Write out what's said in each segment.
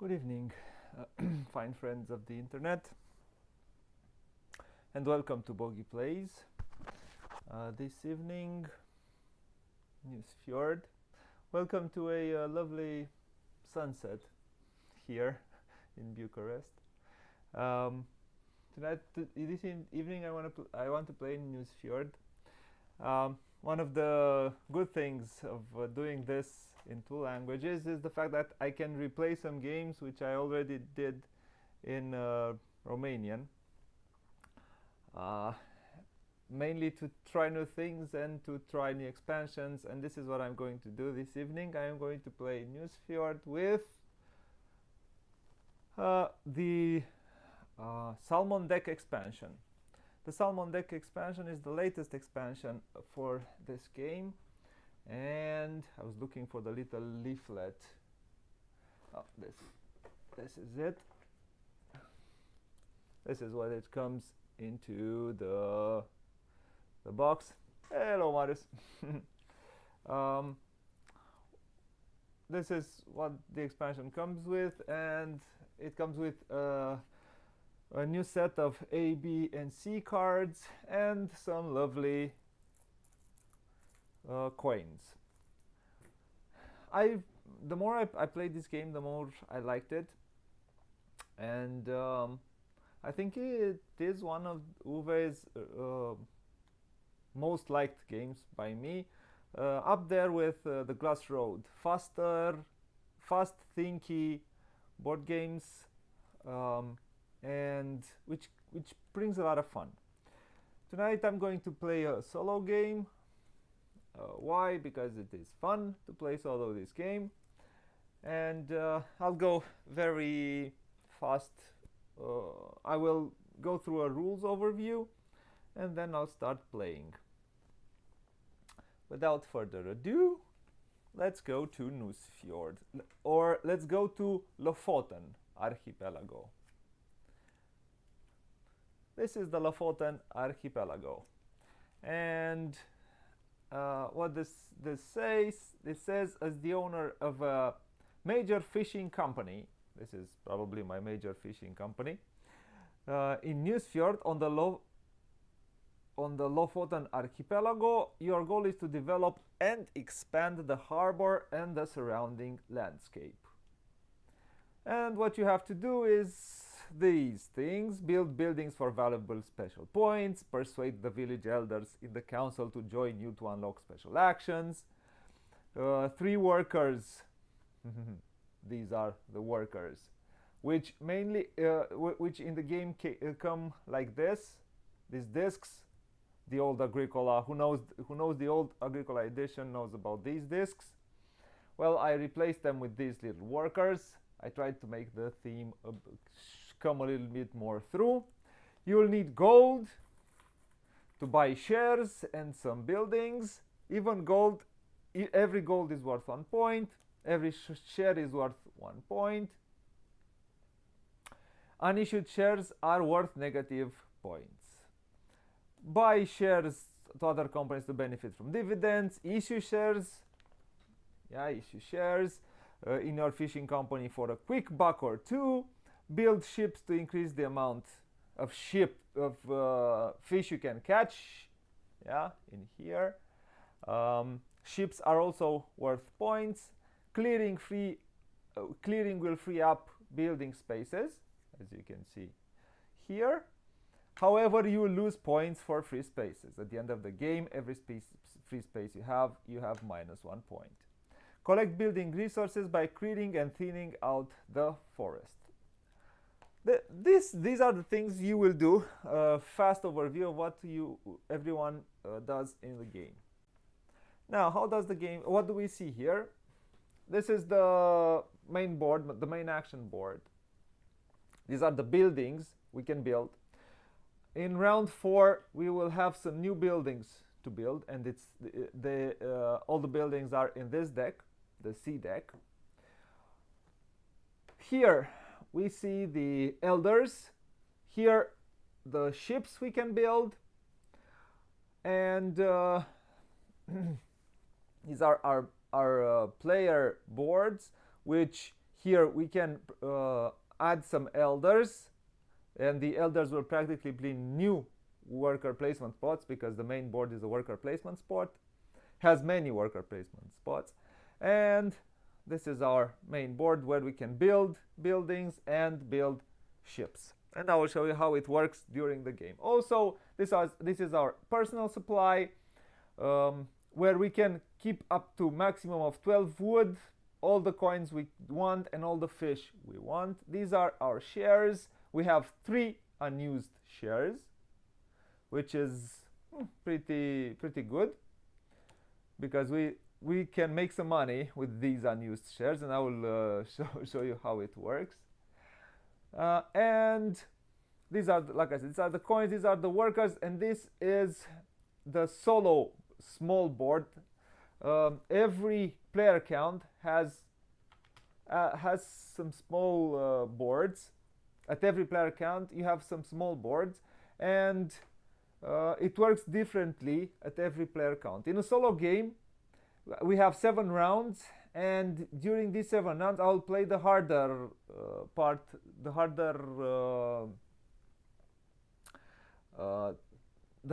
Good evening, fine friends of the internet, and welcome to Booghy Plays. This evening, Nusfjord. Welcome to a lovely sunset here in Bucharest. This evening, I want to play Nusfjord. One of the good things of doing this in two languages is the fact that I can replay some games which I already did in Romanian, mainly to try new things and to try new expansions, and this is what I'm going to do this evening. I am going to play Nusfjord with the Salmon deck expansion. The Salmon deck expansion is the latest expansion for this game, and I was looking for the little leaflet. Oh, this is it. This is what it comes into the box. Hello, Marius. This is what the expansion comes with, and it comes with a new set of A, B, and C cards and some lovely coins. The more I played this game, the more I liked it, and I think it is one of Uwe's most liked games by me, up there with the Glass Road. Fast thinky board games, and which brings a lot of fun. Tonight I'm going to play a solo game. Why? Because it is fun to play solo this game, and I'll go very fast. I will go through a rules overview and then I'll start playing. Without further ado, let's go to Nusfjord, or let's go to Lofoten Archipelago. This is the Lofoten Archipelago, and what this says, as the owner of a major fishing company, this is probably my major fishing company, in Nusfjord on the Lofoten Archipelago, your goal is to develop and expand the harbor and the surrounding landscape. And what you have to do is these things: build buildings for valuable special points, persuade the village elders in the council to join you to unlock special actions. 3 workers. These are the workers, which mainly which in the game come like this. These discs, the old Agricola, who knows the old Agricola edition knows about these discs. Well, I replaced them with these little workers. I tried to make the theme come a little bit more through. You'll need gold to buy shares and some buildings. Even gold, every gold is worth 1 point. Every share is worth 1 point. Unissued shares are worth negative points. Buy shares to other companies to benefit from dividends. Issue shares. Issue shares in your fishing company for a quick buck or 2. Build ships to increase the amount of fish you can catch. In here. Ships are also worth points. Clearing will free up building spaces, as you can see here. However, you will lose points for free spaces. At the end of the game, every free space you have -1 point. Collect building resources by clearing and thinning out the forest. These are the things you will do. Fast overview of what everyone does in the game. Now, how does the game? What do we see here? This is the main board, the main action board. These are the buildings we can build. In round 4, we will have some new buildings to build, and all the buildings are in this deck, the C deck. Here we see the elders. Here the ships we can build, and these are our player boards, which here we can add some elders, and the elders will practically be new worker placement spots because the main board is a worker placement spot, has many worker placement spots. And this is our main board where we can build buildings and build ships, and I will show you how it works during the game. Also, this is our personal supply, where we can keep up to maximum of 12 wood, all the coins we want, and all the fish we want. These are our shares. We have 3 unused shares, which is pretty good, because we can make some money with these unused shares, and I will show you how it works. And these are, like I said, these are the coins, these are the workers, and this is the solo small board. Every player count has some small boards. At every player count you have some small boards, and it works differently at every player count. In a solo game we have 7 rounds, and during these 7 rounds I'll play the harder part, the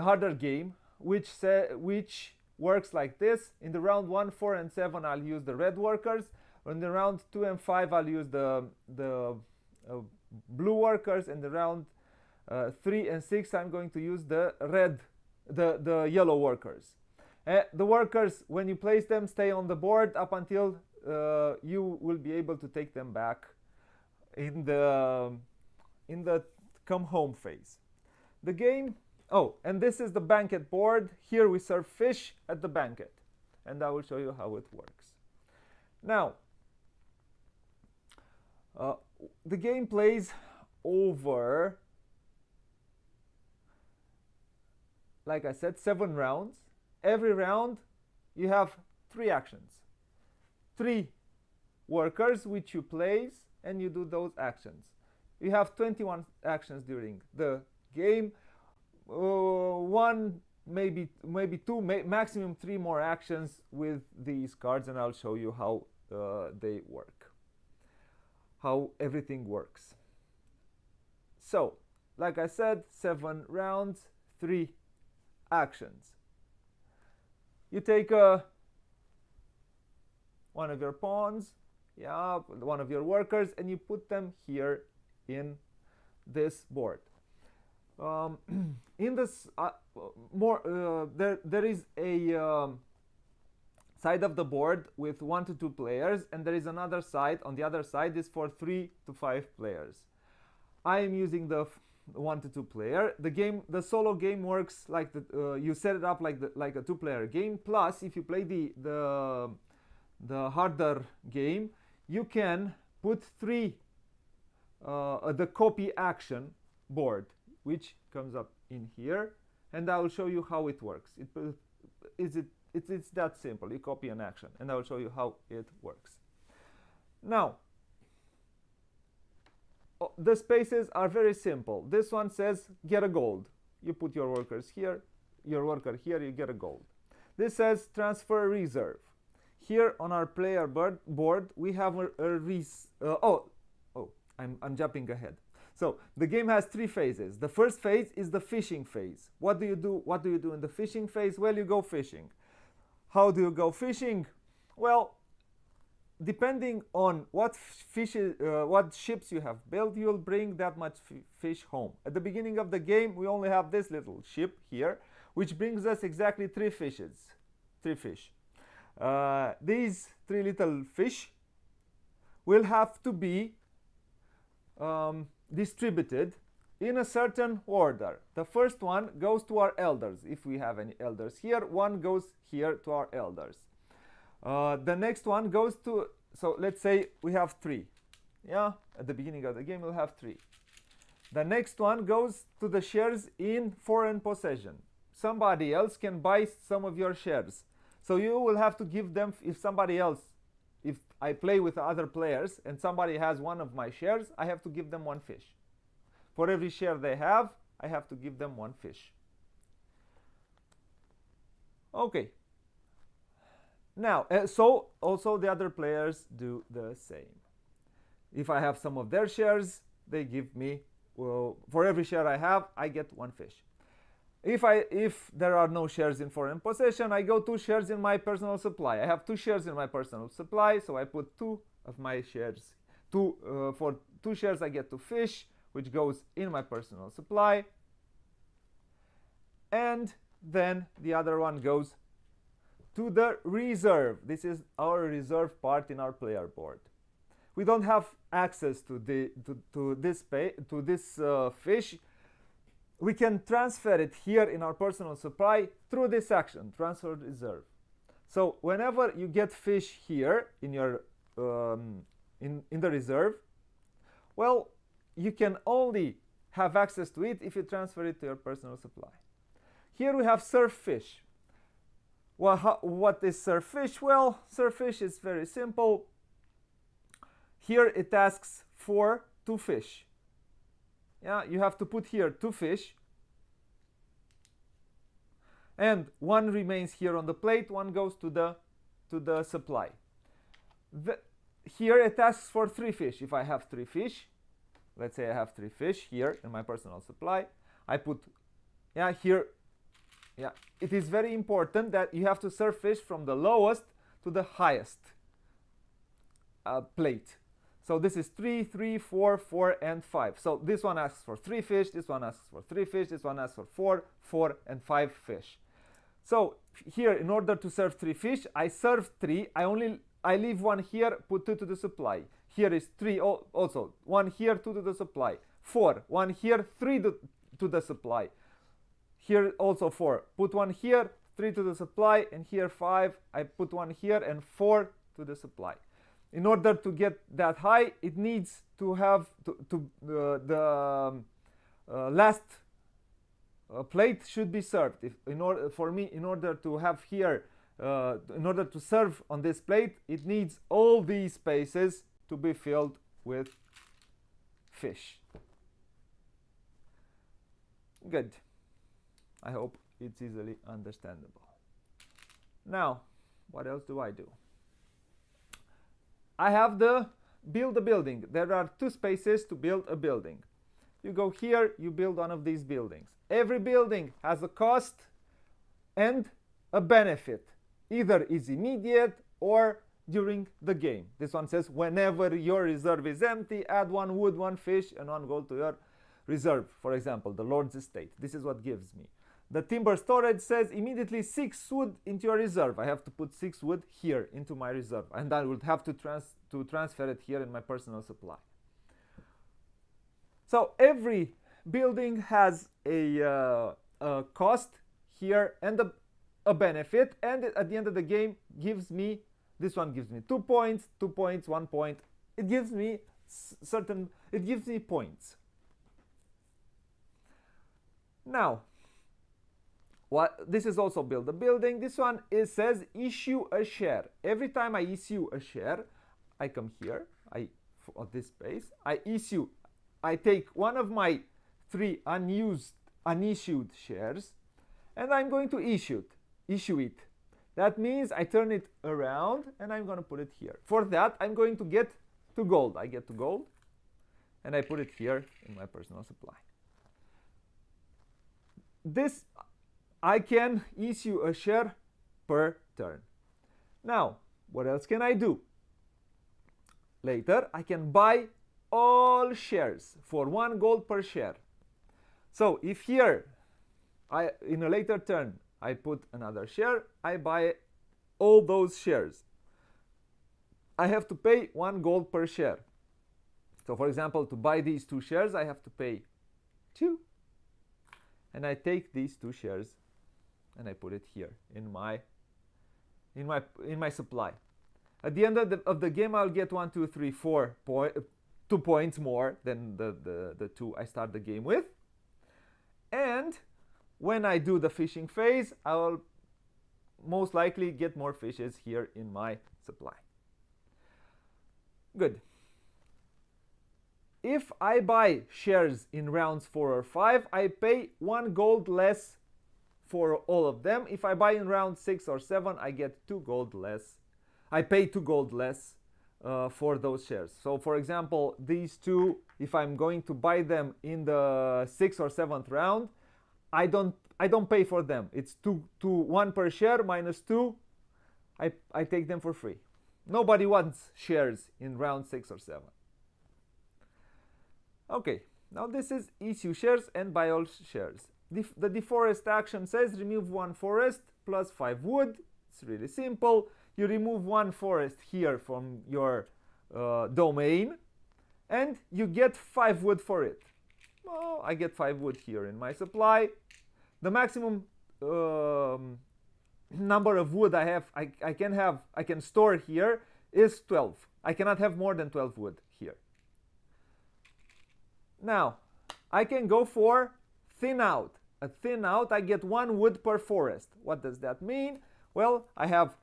harder game, which works like this. In the round 1, 4, and 7 I'll use the red workers. In the round 2 and 5 I'll use the blue workers. In the round 3 and 6 I'm going to use the yellow workers. The workers, when you place them, stay on the board up until you will be able to take them back in the come home phase. The game, oh, and this is the banquet board. Here we serve fish at the banquet, and I will show you how it works. Now, the game plays over, like I said, 7 rounds. Every round you have 3 actions, 3 workers which you place, and you do those actions. You have 21 actions during the game. 1, maybe 2, maximum 3 more actions with these cards, and I'll show you how they work, how everything works. So, like I said, 7 rounds, 3 actions. You take one of your pawns, one of your workers, and you put them here in this board. In this there is a side of the board with 1 to 2 players, and there is another side. On the other side is for 3 to 5 players. I am using the 1 to 2 player. The solo game works like you set it up like a 2-player game. Plus, if you play the harder game, you can put 3 the copy action board, which comes up in here, and I will show you how it works. It's that simple. You copy an action, and I will show you how it works. Now, the spaces are very simple. This one says get a gold. You put your workers here, your worker here, you get a gold. This says transfer reserve. Here on our player board we have I'm jumping ahead. So the game has 3 phases. The first phase is the fishing phase. What do you do in the fishing phase? Well, you go fishing. How do you go fishing? Well, depending on what ships you have built, you'll bring that much fish home. At the beginning of the game, we only have this little ship here, which brings us exactly 3 fishes. 3 fish. These 3 little fish will have to be distributed in a certain order. The first one goes to our elders. If we have any elders here, 1 goes here to our elders. The next one goes to, so let's say we have 3. At the beginning of the game we'll have 3. The next one goes to the shares in foreign possession. Somebody else can buy some of your shares. So you will have to give them, if I play with other players and somebody has one of my shares, I have to give them 1 fish. For every share they have, I have to give them 1 fish. Okay. Now, so also the other players do the same. If I have some of their shares, they give me, well, for every share I have, I get 1 fish. If there are no shares in foreign possession, I go 2 shares in my personal supply. I have 2 shares in my personal supply, so I put 2 of my shares. For 2 shares I get 2 fish, which goes in my personal supply. And then the other one goes to the reserve. This is our reserve part in our player board. We don't have access to this fish. We can transfer it here in our personal supply through this action, transfer reserve. So whenever you get fish here in your in the reserve, well, you can only have access to it if you transfer it to your personal supply. Here we have surf fish. Well, what is surf fish? Well, surf fish is very simple. Here it asks for 2 fish. Yeah, you have to put here 2 fish. And 1 remains here on the plate, 1 goes to the supply. Here it asks for 3 fish. If I have 3 fish, let's say I have 3 fish here in my personal supply, I put, here, it is very important that you have to serve fish from the lowest to the highest plate. So this is 3, 3, 4, 4, and 5. So this one asks for 3 fish, this one asks for 3 fish, this one asks for 4, 4, and 5 fish. So here, in order to serve 3 fish, I serve 3. I leave 1 here, put 2 to the supply. Here is 3 also. 1 here, 2 to the supply. 4, 1 here, 3 to the supply. Here also 4. Put 1 here, 3 to the supply, and here 5. I put 1 here and 4 to the supply. In order to get that high, it needs to have the last plate should be served. In order to have here, in order to serve on this plate, it needs all these spaces to be filled with fish. Good. I hope it's easily understandable. Now, what else do I do? I have the build a building. There are 2 spaces to build a building. You go here, you build one of these buildings. Every building has a cost and a benefit. Either is immediate or during the game. This one says whenever your reserve is empty, add 1 wood, 1 fish, and 1 gold to your reserve. For example, the Lord's estate. This is what gives me. The timber storage says immediately 6 wood into your reserve. I have to put 6 wood here into my reserve, and I would have to transfer it here in my personal supply. So every building has a cost here and a benefit, and at the end of the game gives me, this one gives me 2 points, 2 points, 1 point. It gives me points. Now, this is also build a building. This one says issue a share. Every time I issue a share, I come here, on this space, I take one of my 3 unissued shares, and I'm going to issue it. That means I turn it around and I'm going to put it here. For that, I'm going to get 2 gold. I get 2 gold, and I put it here in my personal supply. I can issue a share per turn. Now, what else can I do? Later, I can buy all shares for 1 gold per share. So if here, in a later turn, I put another share, I buy all those shares. I have to pay 1 gold per share. So for example, to buy these 2 shares, I have to pay 2. And I take these 2 shares and I put it here in my supply. At the end of the game, I'll get 1, 2, 3, 4 2 points more than the 2 I start the game with. And when I do the fishing phase, I will most likely get more fishes here in my supply. Good. If I buy shares in rounds 4 or 5, I pay 1 gold less for all of them. If I buy in round 6 or 7, I get 2 gold less. I pay 2 gold less for those shares. So for example, these two, if I'm going to buy them in the 6th or 7th round, I don't pay for them. It's 1 per share minus 2. I take them for free. Nobody wants shares in round 6 or 7. Okay, now this is issue shares and buy all shares. The deforest action says remove 1 forest plus 5 wood. It's really simple. You remove 1 forest here from your domain, and you get 5 wood for it. Well, I get 5 wood here in my supply. The maximum number of wood I can store here is 12. I cannot have more than 12 wood here. Now, I can go for thin out. A thin out, I get 1 wood per forest. What does that mean? Well, I have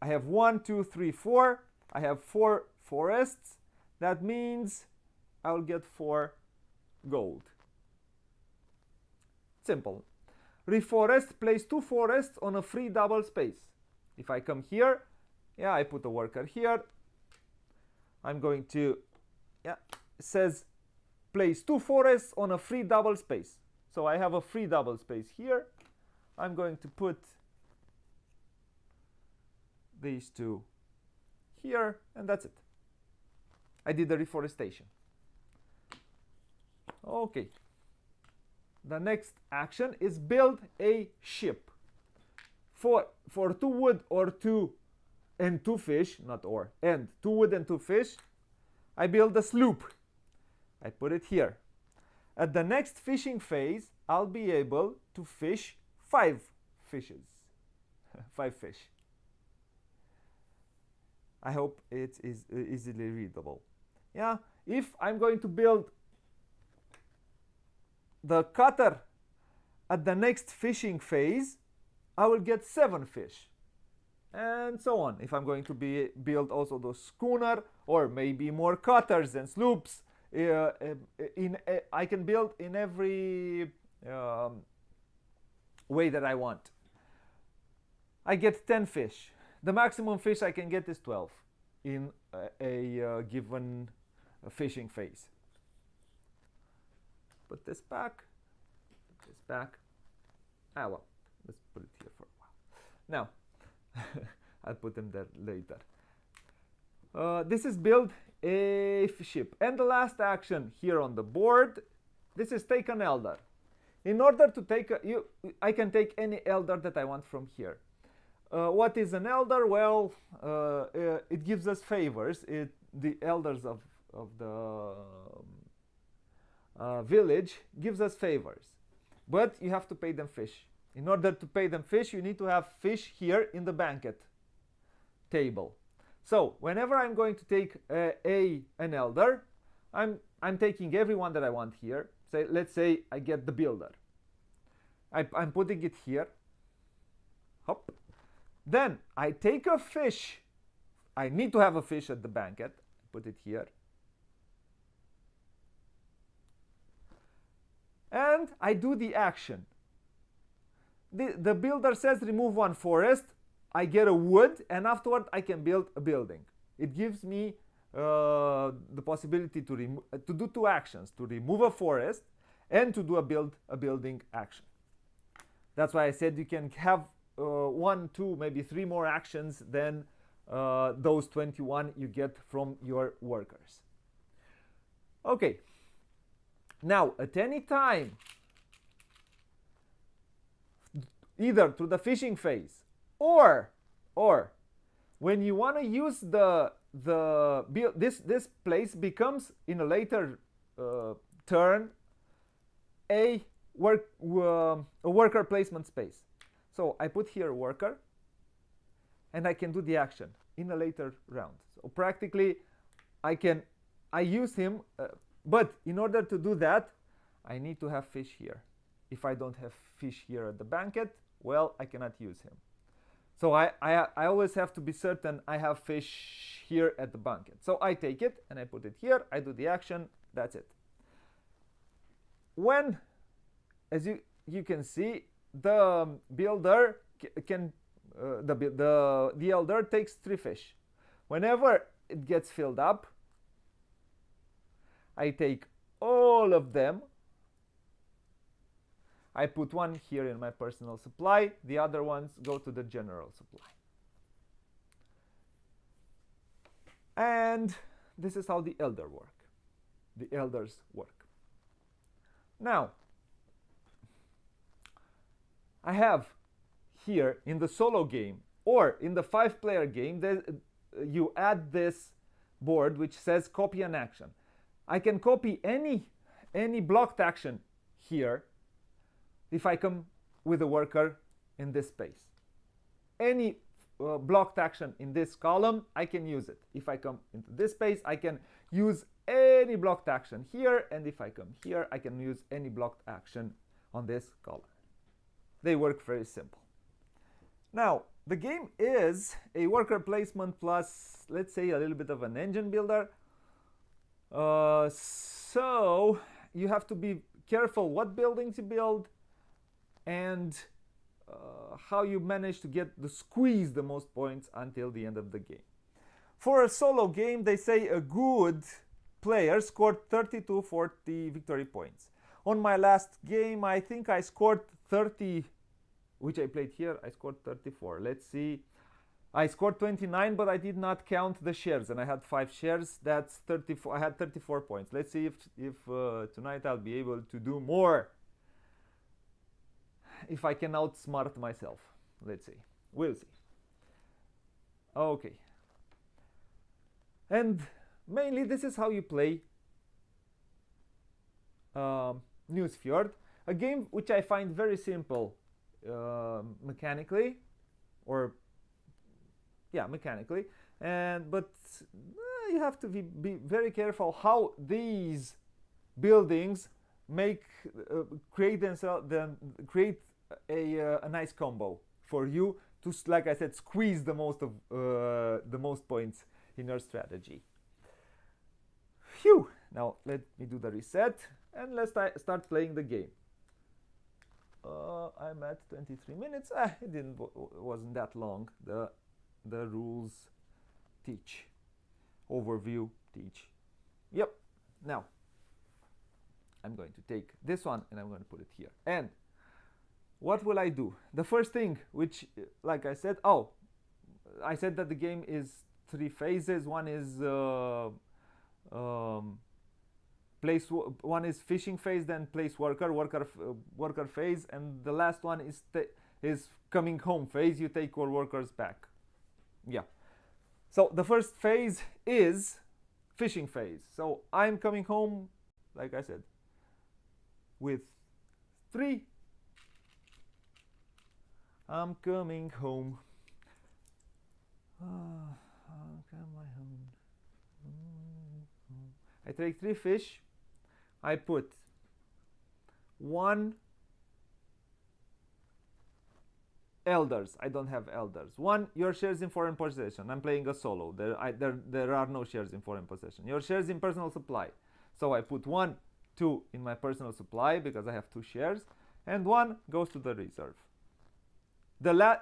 1, 2, 3, 4. I have 4 forests. That means I'll get 4 gold. Simple. Reforest, place 2 forests on a free double space. If I come here, yeah, I put a worker here. I'm going to, yeah, it says place 2 forests on a free double space. So I have a free double space here. I'm going to put these 2 here, and that's it. I did the reforestation. Okay. The next action is build a ship. For 2 wood or 2 and 2 fish, not or, and 2 wood and 2 fish, I build a sloop. I put it here. At the next fishing phase, I'll be able to fish 5 fishes. 5 fish. I hope it is easily readable. Yeah, if I'm going to build the cutter at the next fishing phase, I will get 7 fish. And so on. If I'm going to build also the schooner, or maybe more cutters and sloops, I can build in every way that I want. I get 10 fish. The maximum fish I can get is 12 in a given fishing phase. Put this back. Put this back. Ah, well, let's put it here for a while. Now, I'll put them there later. This is build a ship. And the last action here on the board, this is take an elder. In order to take I can take any elder that I want from here. What is an elder? Well, it gives us favors. The elders of the village gives us favors. But you have to pay them fish. In order to pay them fish, you need to have fish here in the banquet table. So whenever I'm going to take an elder, I'm taking everyone that I want here. Let's say I get the builder. I'm putting it here. Hop. Then I take a fish. I need to have a fish at the banquet. Put it here. And I do the action. The builder says remove 1 forest. I get a wood, and afterward I can build a building. It gives me the possibility to do 2 actions: to remove a forest and to do a building action. That's why I said you can have 1, 2, maybe 3 more actions than those 21 you get from your workers. Okay. Now, at any time, either through the fishing phase or when you want to use this place becomes in a later turn a worker placement space. So I put here a worker, and I can do the action in a later round. So practically, I use him, but in order to do that, I need to have fish here. If I don't have fish here at the banquet, well, I cannot use him. So I always have to be certain I have fish here at the banquet. So I take it and I put it here. I do the action. That's it. When, as you can see, the builder the elder takes 3 fish. Whenever it gets filled up, I take all of them. I put one here in my personal supply. The other ones go to the general supply. And this is how the elders work. Now, I have here in the solo game or in the 5-player game, you add this board which says copy an action. I can copy any blocked action here if I come with a worker in this space. Any blocked action in this column, I can use it. If I come into this space, I can use any blocked action here, and if I come here, I can use any blocked action on this column. They work very simple. Now, the game is a worker placement plus, let's say, a little bit of an engine builder. So you have to be careful what buildings you build and how you manage to squeeze the most points until the end of the game. For a solo game, they say a good player scored 30 to 40 victory points. On my last game, I think I scored 30, which I played here. I scored 34. Let's see. I scored 29, but I did not count the shares, and I had 5 shares. That's 34. I had 34 points. Let's see if tonight I'll be able to do more. If I can outsmart myself. Let's see. We'll see. Okay. And mainly this is how you play Nusfjord, a game which I find very simple mechanically, mechanically, but you have to be very careful how these buildings create a nice combo for you to, like I said, squeeze the most points in your strategy. Phew! Now let me do the reset and let's start playing the game. I'm at 23 minutes. It wasn't that long. The rules teach. Overview teach. Yep. Now I'm going to take this one and I'm going to put it here. And what will I do? The first thing, which, like I said, I said that the game is 3 phases. One is one is fishing phase, then place worker phase, and the last one is coming home phase. You take your workers back. Yeah. So the first phase is fishing phase. So I'm coming home, like I said, with 3. I'm coming home. How come I home? I take 3 fish. I put 1 elders. I don't have elders. 1 your shares in foreign possession. I'm playing a solo. There are no shares in foreign possession. Your shares in personal supply. So I put 1, 2 in my personal supply because I have 2 shares, and 1 goes to the reserve.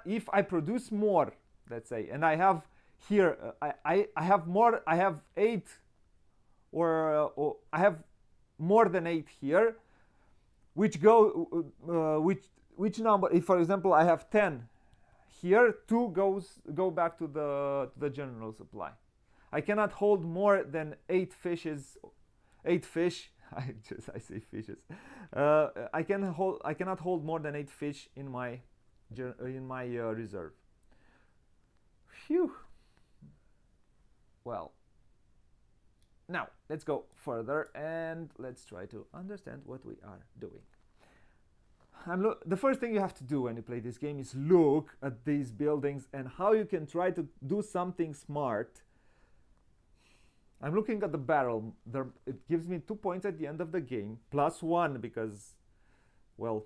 If I produce more, let's say, and I have here, I have more. I have 8, or I have more than 8 here, which number? If, for example, I have 10 here, 2 go back to the general supply. I cannot hold more than 8 fishes. 8 fish. I say fishes. I cannot hold more than 8 fish in my reserve. Phew. Well, now let's go further and let's try to understand what we are doing. The first thing you have to do when you play this game is look at these buildings and how you can try to do something smart. I'm looking at the barrel. It gives me 2 points at the end of the game, plus 1 because, well,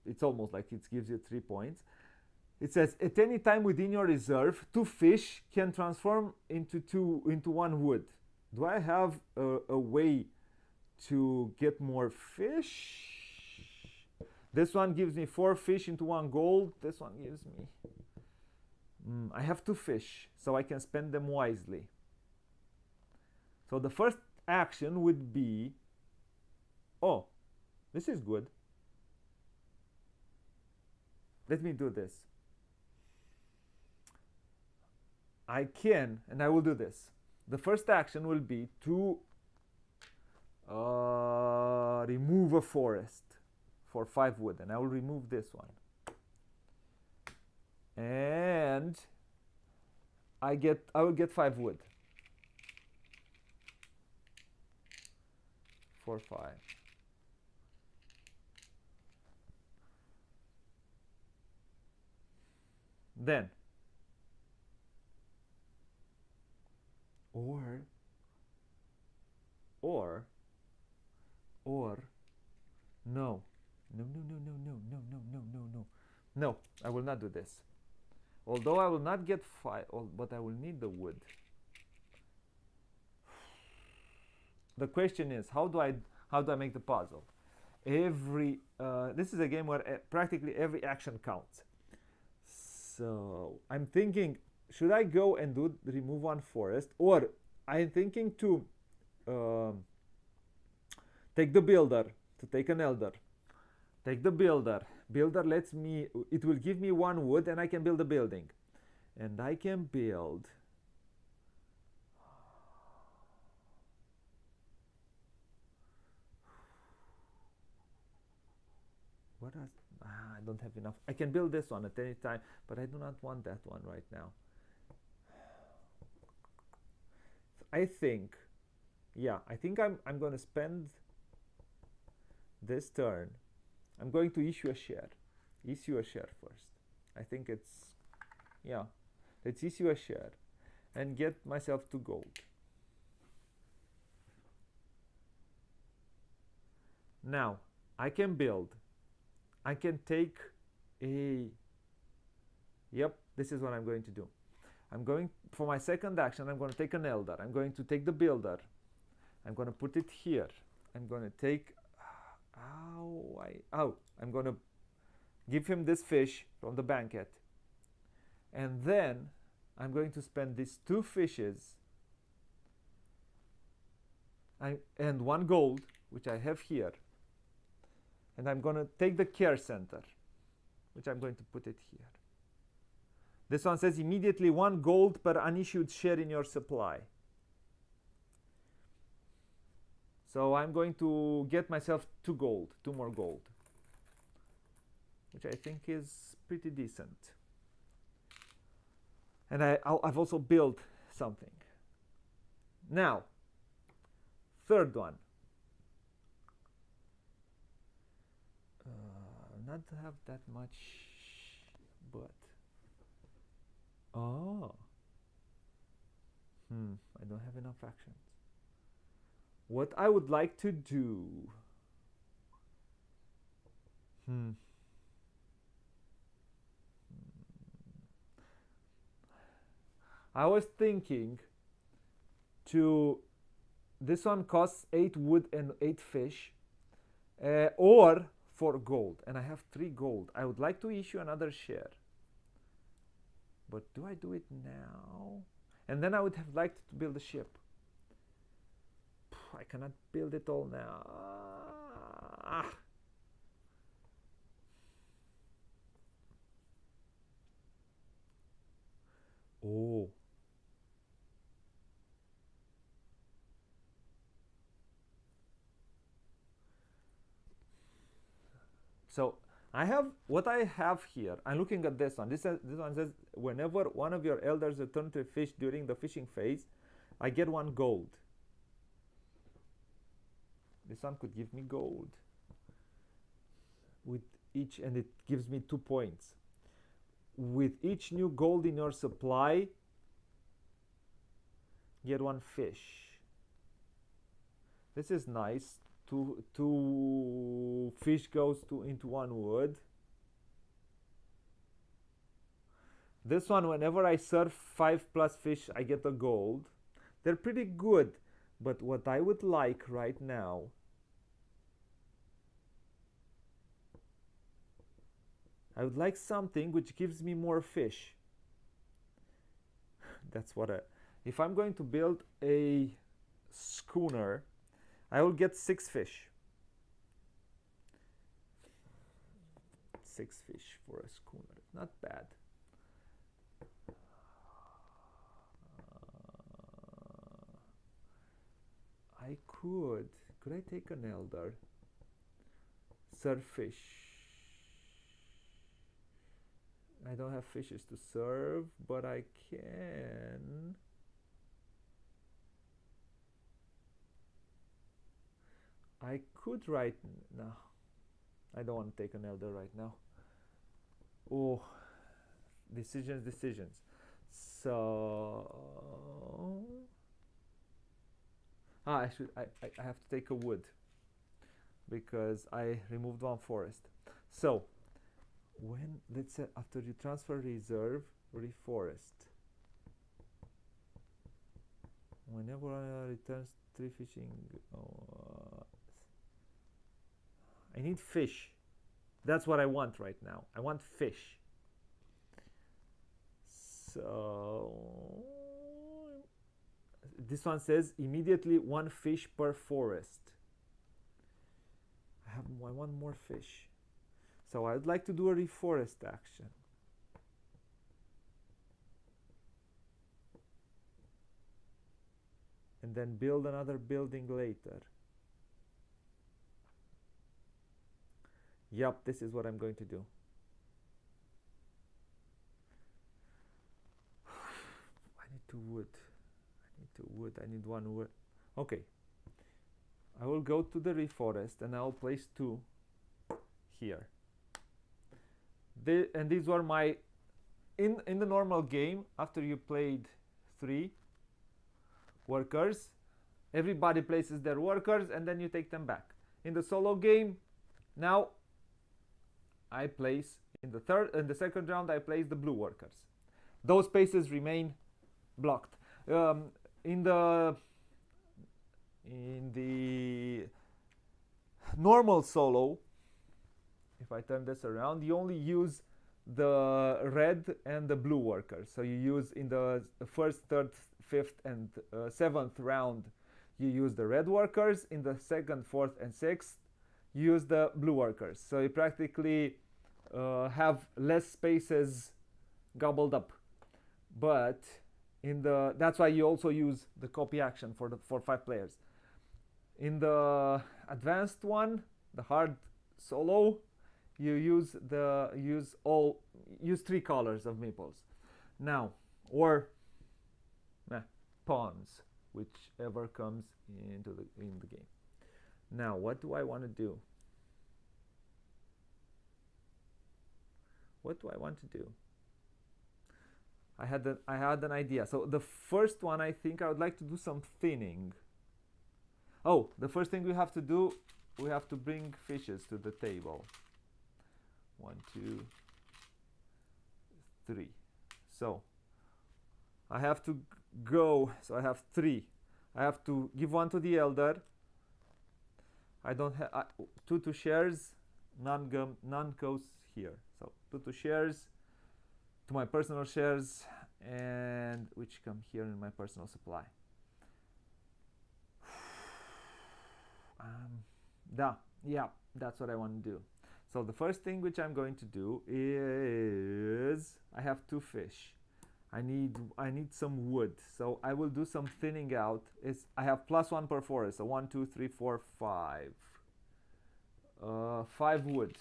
it's almost like it gives you 3 points. It says at any time within your reserve, 2 fish can transform into 1 wood. Do I have a way to get more fish? This one gives me 4 fish into 1 gold. This one gives me I have 2 fish, so I can spend them wisely. So the first action would be, oh, this is good. Let me do this. I can, and I will do this. The first action will be to remove a forest for 5 wood, and I will remove this one. And I will get 5 wood. For 5. Then, or no, no, I will not do this. Although I will not get 5, but I will need the wood. The question is, how do I make the puzzle? This is a game where practically every action counts. So I'm thinking, should I go and remove one forest, or I'm thinking to take the builder, to take an elder. Take the builder. Builder lets me, it will give me 1 wood, and I can build a building. And I can build I don't have enough. I can build this one at any time, but I do not want that one right now. I think I'm going to spend this turn. I'm going to issue a share. Issue a share first. I think it's, yeah. Let's issue a share and get myself to gold. Now, I can build. I can take yep, this is what I'm going to do. I'm going, for my second action, I'm going to take an elder. I'm going to take the builder. I'm going to put it here. I'm going to take, I'm going to give him this fish from the banquet. And then I'm going to spend these 2 fishes and 1 gold, which I have here. And I'm going to take the care center, which I'm going to put it here. This one says immediately 1 gold per unissued share in your supply. So I'm going to get myself 2 gold, 2 more gold, which I think is pretty decent. And I've also built something. Now, third one. Not to have that much, but I don't have enough actions. What I would like to do, I was thinking this one costs 8 wood and 8 fish, or 4 gold, and I have 3 gold. I would like to issue another share, but do I do it now? And then I would have liked to build a ship. I cannot build it all now. Oh. So I have what I have here. I'm looking at this one. This one says whenever one of your elders return to fish during the fishing phase, I get 1 gold. This one could give me gold with each, and it gives me 2 points. With each new gold in your supply, get 1 fish. This is nice. 2 fish goes into 1 wood. This one, whenever I serve 5 plus fish, I get a gold. They're pretty good, but what I would like right now I would like something which gives me more fish. That's what if I'm going to build a schooner, I will get 6 fish. 6 fish for a schooner, not bad. I could I take an elder? Serve fish. I don't have fishes to serve, but I can. I could write. No, I don't want to take an elder right now. Oh, decisions. So I have to take a wood because I removed one forest. So when, let's say, after you transfer reserve, reforest. Whenever I returns 3 fishing, I need fish. That's what I want right now. I want fish. So this one says immediately 1 fish per forest. I want more fish. So I'd like to do a reforest action. And then build another building later. Yup, this is what I'm going to do. I need 2 wood. I need 1 wood. Okay. I will go to the reforest and I'll place 2 here. And these were my, in the normal game, after you played 3 workers, everybody places their workers and then you take them back. In the solo game, now I place in the second round I place the blue workers. Those spaces remain blocked. In the normal solo, if I turn this around, you only use the red and the blue workers. So you use in the first, third, fifth, and 7th round, you use the red workers. In the second, fourth, and 6th, you use the blue workers. So you practically have less spaces gobbled up. But that's why you also use the copy action for 5 players. In the advanced one, the hard solo, you use 3 colors of meeples. Now, or pawns, whichever comes in the game. Now, what do I want to do? I had an idea. So the first one, I think I would like to do some thinning. Oh, the first thing we have to do, we have to bring fishes to the table. 1, 2, 3. So I have to go. So I have 3. I have to give 1 to the elder. I don't have 2 to shares. None goes here. So 2 to shares, to my personal shares, and which come here in my personal supply. Yeah, that's what I want to do. So the first thing which I'm going to do is I have 2 fish. I need some wood. So I will do some thinning out. I have +1 per forest. So 1, 2, 3, 4, 5. 5 wood.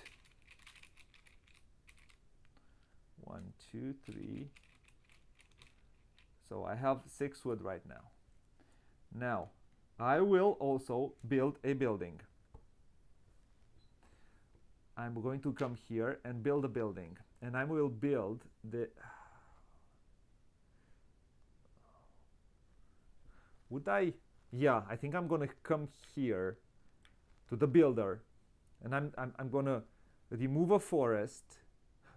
1, 2, 3. So I have 6 wood right now. Now I will also build a building. I'm going to come here and build a building, and I will build the. Would I? Yeah, I think I'm gonna come here to the builder, and I'm gonna remove a forest.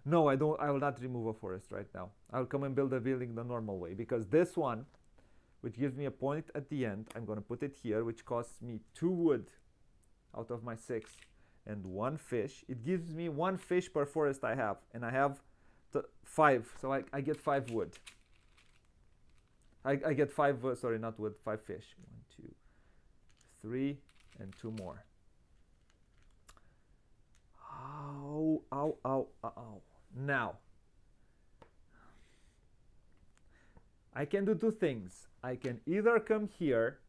No, I don't. I will not remove a forest right now. I'll come and build a building the normal way, because this one, which gives me a point at the end, I'm gonna put it here, which costs me 2 wood out of my 6 and 1 fish. It gives me 1 fish per forest I have, and I have 5, so I get 5 wood. I get 5 sorry, not wood, 5 fish. 1, 2, 3 and 2 more. Ow, ow, ow, ow. Now, I can do two things. I can either come here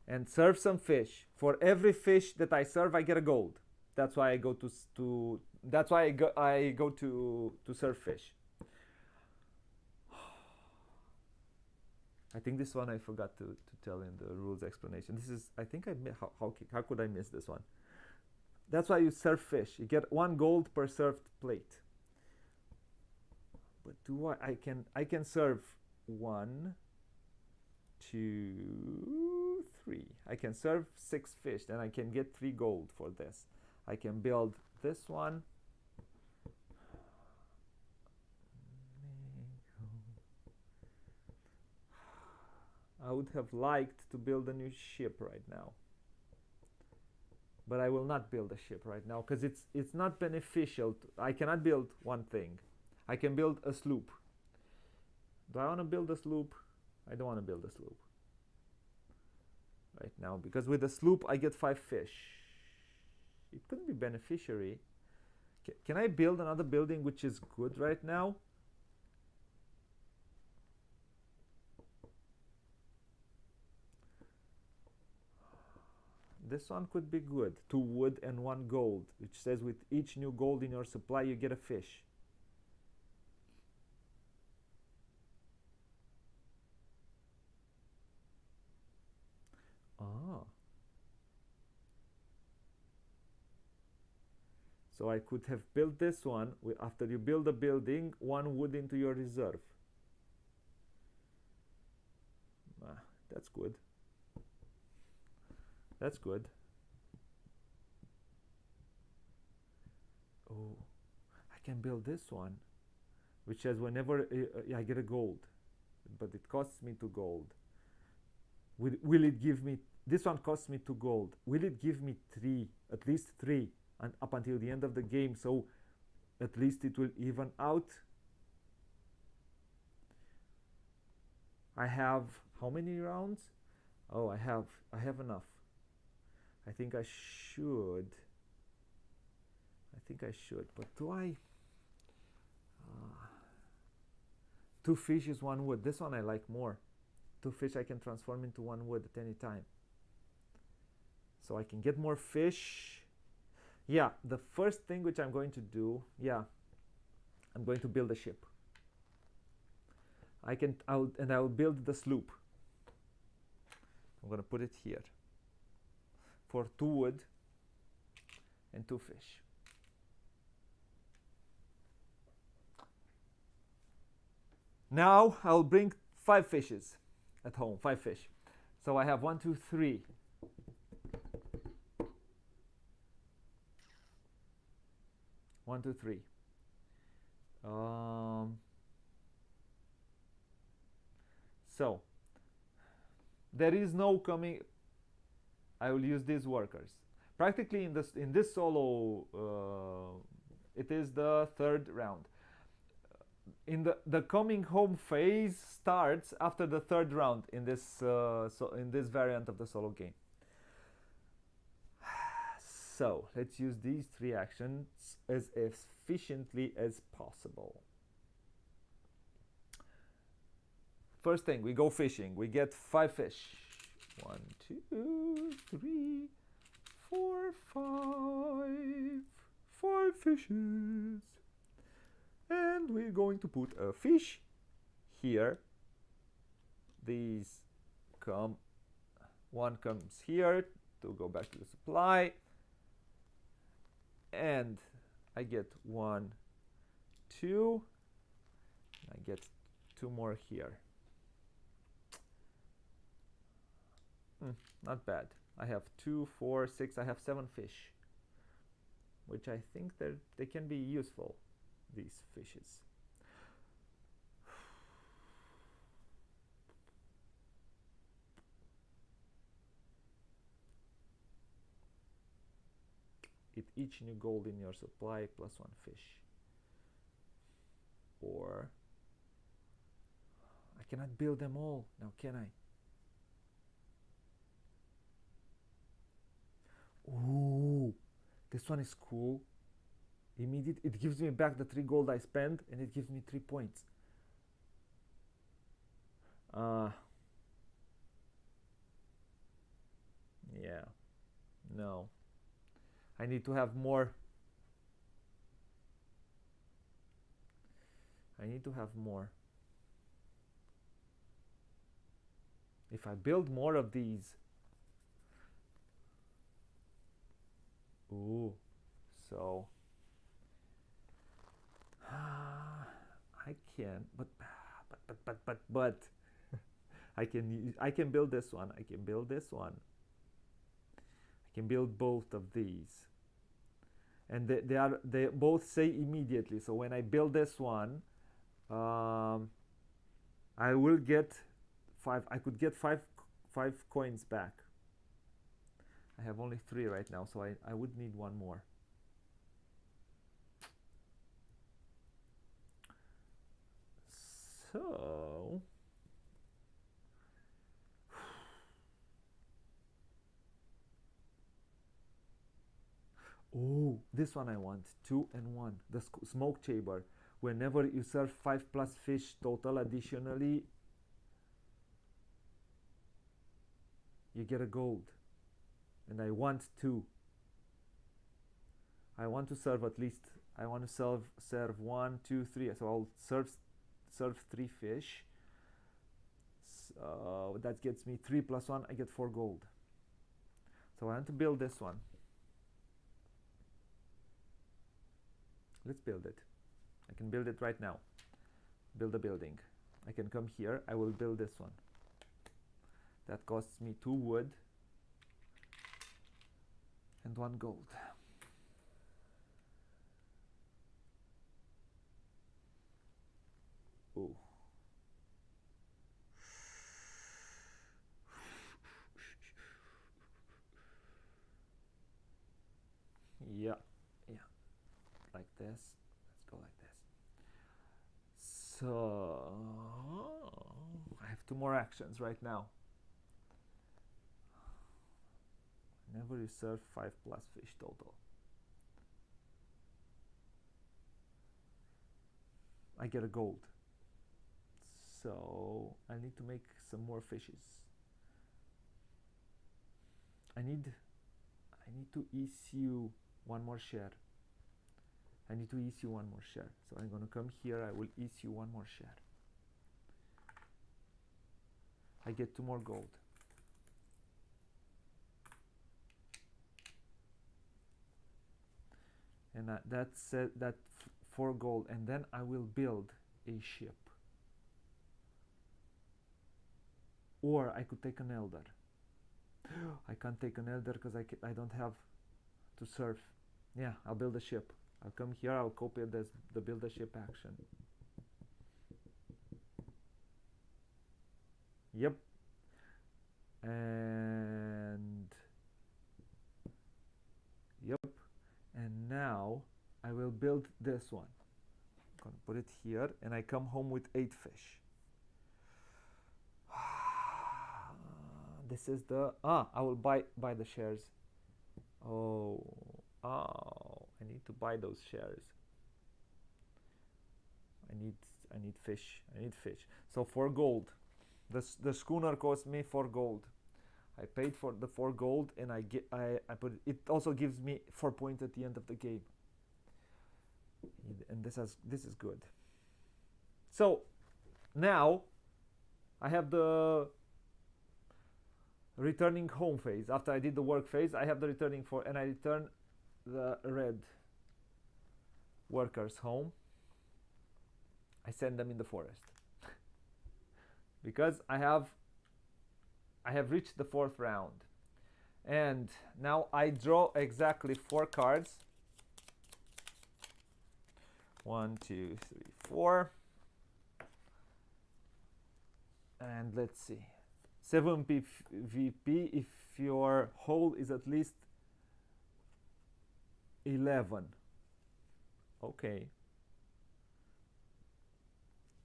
and serve some fish. For every fish that I serve, I get a gold. That's why I go to that's why I go to serve fish. I think this one I forgot to tell in the rules explanation. This is, I think how could I miss this one? That's why you serve fish. You get 1 gold per served plate. But I can serve 1, 2, 3. I can serve 6 fish, then I can get 3 gold for this. I can build this one. I would have liked to build a new ship right now, but I will not build a ship right now because it's not beneficial. I cannot build one thing. I can build a sloop. Do I want to build a sloop? I don't want to build a sloop right now because with a sloop I get 5 fish. It could be beneficiary. Can I build another building which is good right now? This one could be good. 2 wood and 1 gold, which says with each new gold in your supply you get a fish. Ah. So I could have built this one. After you build a building, 1 wood into your reserve. Ah, that's good. That's good. Oh, I can build this one, which says whenever I get a gold, but it costs me 2 gold. Will it give me, this one costs me 2 gold. Will it give me 3, at least 3, and up until the end of the game, so at least it will even out? I have how many rounds? Oh, I have enough. I think I should, but do I? 2 fish is 1 wood. This one I like more. 2 fish I can transform into 1 wood at any time. So I can get more fish. Yeah, the first thing which I'm going to do, I'm going to build a ship. I'll build the sloop. I'm going to put it here for 2 wood and 2 fish. Now I'll bring 5 fishes at home, 5 fish. So I have 1, 2, 3. One, two, three. So there is no coming. I will use these workers. Practically in this solo, it is the 3rd round. In the coming home phase starts after the 3rd round in this in this variant of the solo game. So let's use these 3 actions as efficiently as possible. First thing, we go fishing. We get 5 fish. 1, 2, 3, 4, 5. 5 fishes. And we're going to put a fish here. These come. 1 comes here to go back to the supply. And I get 1, 2. I get 2 more here. Not bad. I have 2, 4, 6. I have 7 fish, which I think they can be useful. These fishes. Each new gold in your supply plus 1 fish. Or I cannot build them all now, can I? Ooh, this one is cool. Immediate, it gives me back the 3 gold I spent, and it gives me 3 points. Yeah, no. I need to have more. I need to have more. If I build more of these. Ooh, so I can, but I can build this one. I can build this one. I can build both of these, and they both say immediately. So when I build this one, I will get 5. I could get five coins back. I have only 3 right now, so I would need one more. So oh, this one I want. 2 and 1. The smoke chamber. Whenever you serve 5 plus fish total additionally, you get a gold. And I want 2. I want to serve at least. I want to serve 1, 2, 3. So I'll serve 3 fish. So that gets me 3 plus 1. I get 4 gold. So I want to build this one. Let's build it. I can build it right now. Build a building. I can come here. I will build this one. That costs me 2 wood and 1 gold. Ooh. Yeah, like this. Let's go like this. So I have 2 more actions right now. Whenever you serve 5 plus fish total, I get a gold. So I need to make some more fishes. I need to issue 1 more share. I need to issue 1 more share. So I'm gonna come here. I will issue 1 more share. I get 2 more gold. And that's 4 gold. And then I will build a ship. Or I could take an elder. I can't take an elder because I don't have to serve. Yeah, I'll build a ship. I'll come here. I'll copy the build a ship action. Yep. And yep. And now I will build this one. I'm gonna put it here, and I come home with 8 fish. This is the I will buy the shares. Oh, I need to buy those shares. I need fish. I need fish. So 4 gold. The schooner cost me 4 gold. I paid for the 4 gold, and I put it also gives me 4 points at the end of the game. And this is good. So now I have the returning home phase. After I did the work phase, I have the returning and I return the red workers home. I send them in the forest because I have reached the 4th round, and now I draw exactly 4 cards. 1, 2, 3, 4, and let's see. 7 PvP if your hole is at least 11. Okay.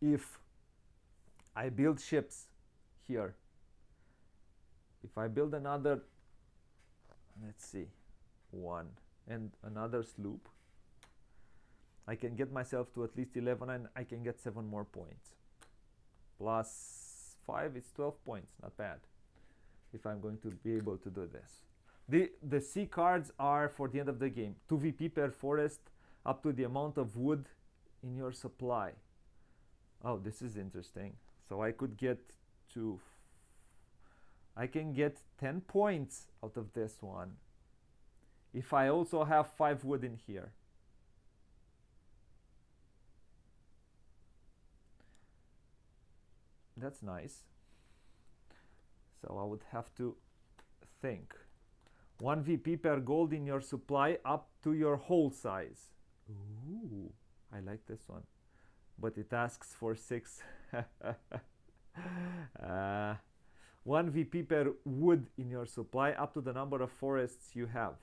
If I build ships here, if I build another, let's see, 1 and another sloop, I can get myself to at least 11 and I can get 7 more points. Plus 5 is 12 points, not bad, if I'm going to be able to do this. The C cards are for the end of the game. 2 VP per forest up to the amount of wood in your supply. Oh, this is interesting. So I could get to... I can get 10 points out of this one if I also have 5 wood in here. That's nice. So I would have to think. 1 VP per gold in your supply up to your hole size. Ooh, I like this one. But it asks for 6. 1 VP per wood in your supply up to the number of forests you have.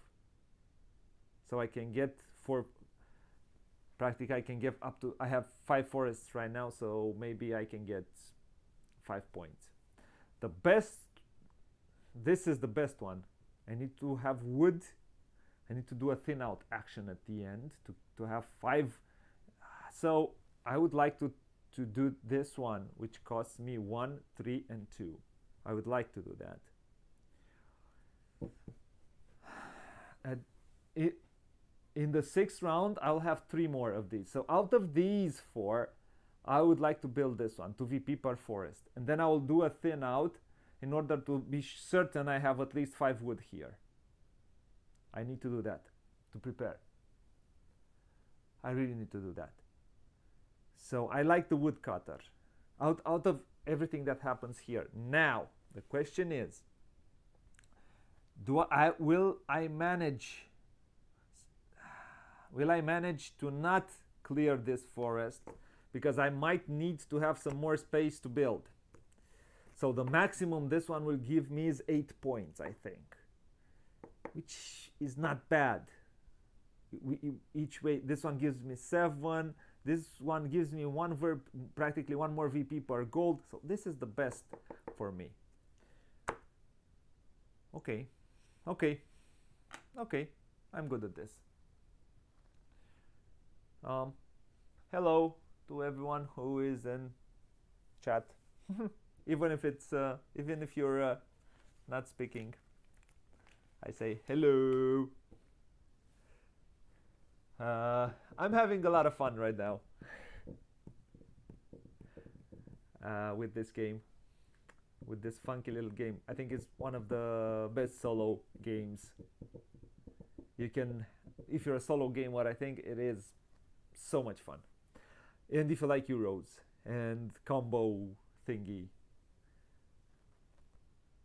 So I can get practically I can give up to, I have 5 forests right now, so maybe I can get 5 points. The best, this is the best one. I need to have wood. I need to do a thin out action at the end to have 5. So I would like to do this one, which costs me 1, 3, and 2. I would like to do that. In the 6th round, I'll have 3 more of these. So out of these 4, I would like to build this one, 2 VP per forest. And then I will do a thin out in order to be certain I have at least 5 wood here. I need to do that to prepare. I really need to do that. So I like the woodcutter. Out of everything that happens here. Now, the question is, will I manage to not clear this forest? Because I might need to have some more space to build. So the maximum this one will give me is 8 points, I think. Which is not bad. Each way, this one gives me 7. This one gives me practically 1 more VP per gold. So this is the best for me. Okay. I'm good at this. Hello to everyone who is in chat. even if you're not speaking, I say hello. I'm having a lot of fun right now with this game, with this funky little game. I think it's one of the best solo games you can, if you're a solo gamer. I think it is so much fun. And if you like Euros and combo thingy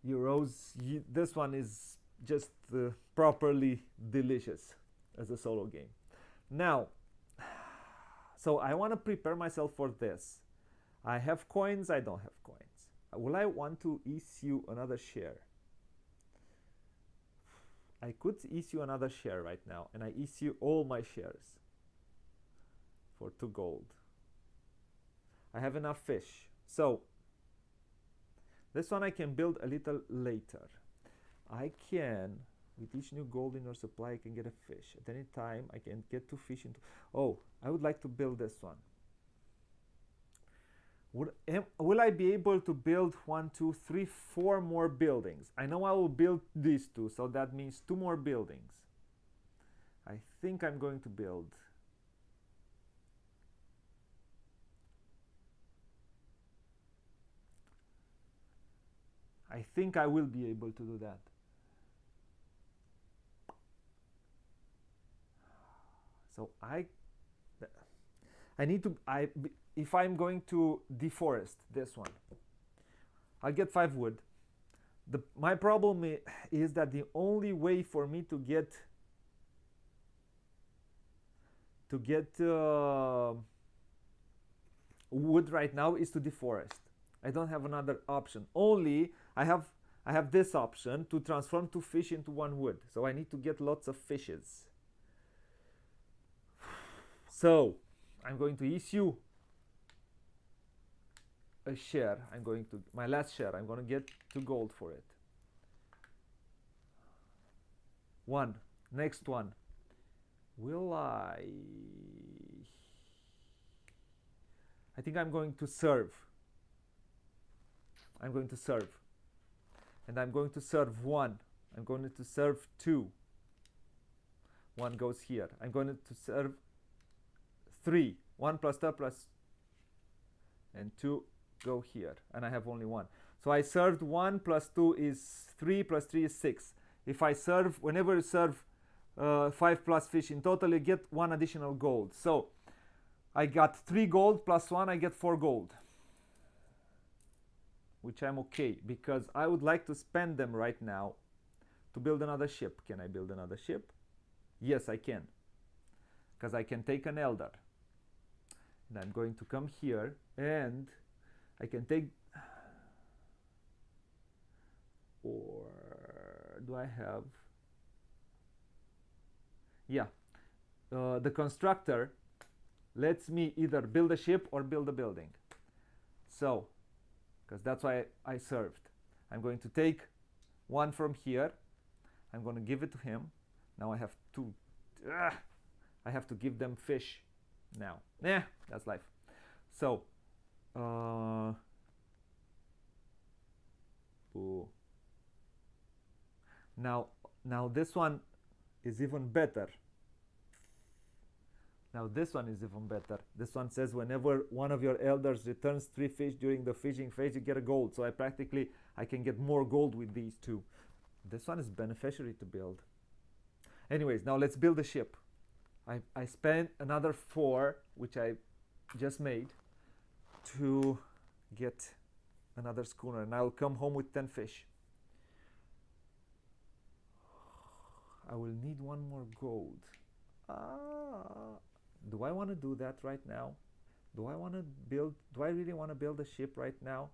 Euros, this one is just properly delicious as a solo game. Now, so I want to prepare myself for this. I have coins, I don't have coins. Will I want to issue another share? I could issue another share right now, and I issue all my shares for 2 gold. I have enough fish. So, this one I can build a little later. I can, with each new gold in your supply, I can get a fish. At any time, I can get 2 fish into... Oh, I would like to build this one. Will I be able to build 1, 2, 3, 4 more buildings? I know I will build these 2, so that means 2 more buildings. I think I'm going to build... I think I will be able to do that. So I need to, if I'm going to deforest this one, I'll get 5 wood. My problem is that the only way for me to get wood right now is to deforest. I don't have another option. Only I have this option to transform 2 fish into 1 wood. So I need to get lots of fishes. So I'm going to issue a share. My last share, I'm going to get 2 gold for it. 1. Next one. Will I think I'm going to serve. I'm going to serve. And I'm going to serve 1. I'm going to serve 2. 1 goes here. I'm going to serve 3. 1 plus 2 plus, and 2 go here. And I have only 1. So I served 1 plus 2 is 3 plus 3 is 6. If I serve, whenever you serve 5 plus fish in total, you get 1 additional gold. So I got 3 gold plus 1, I get 4 gold. Which I'm okay, because I would like to spend them right now to build another ship. Can I build another ship? Yes, I can. Because I can take an elder. And I'm going to come here and I can take, or do I have, yeah, the constructor lets me either build a ship or build a building. So, because that's why I served. I'm going to take 1 from here. I'm going to give it to him. Now I have to, I have to give them fish now. That's life. So, now this one is even better. Now this one is even better. This one says whenever one of your elders returns 3 fish during the fishing phase, you get a gold. So I can get more gold with these 2. This one is beneficiary to build. Anyways, now let's build a ship. I spent another 4, which I just made, to get another schooner, and I'll come home with 10 fish. I will need 1 more gold. Do I want to do that right now? Do I really want to build a ship right now?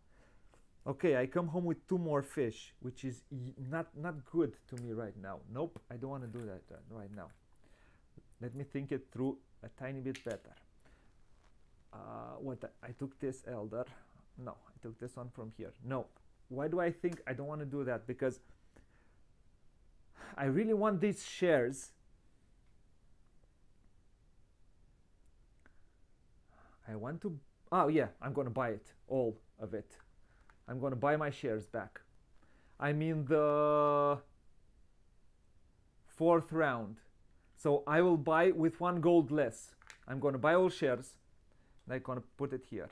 Okay, I come home with 2 more fish, which is not good to me right now. Nope, I don't want to do that right now. Let me think it through a tiny bit better. I took this elder. No, I took this one from here. No. Why do I think I don't want to do that? Because I really want these shares. I want to, oh yeah, I'm going to buy it, all of it. I'm going to buy my shares back. I'm in the 4th round. So I will buy with 1 gold less. I'm going to buy all shares. And I'm going to put it here.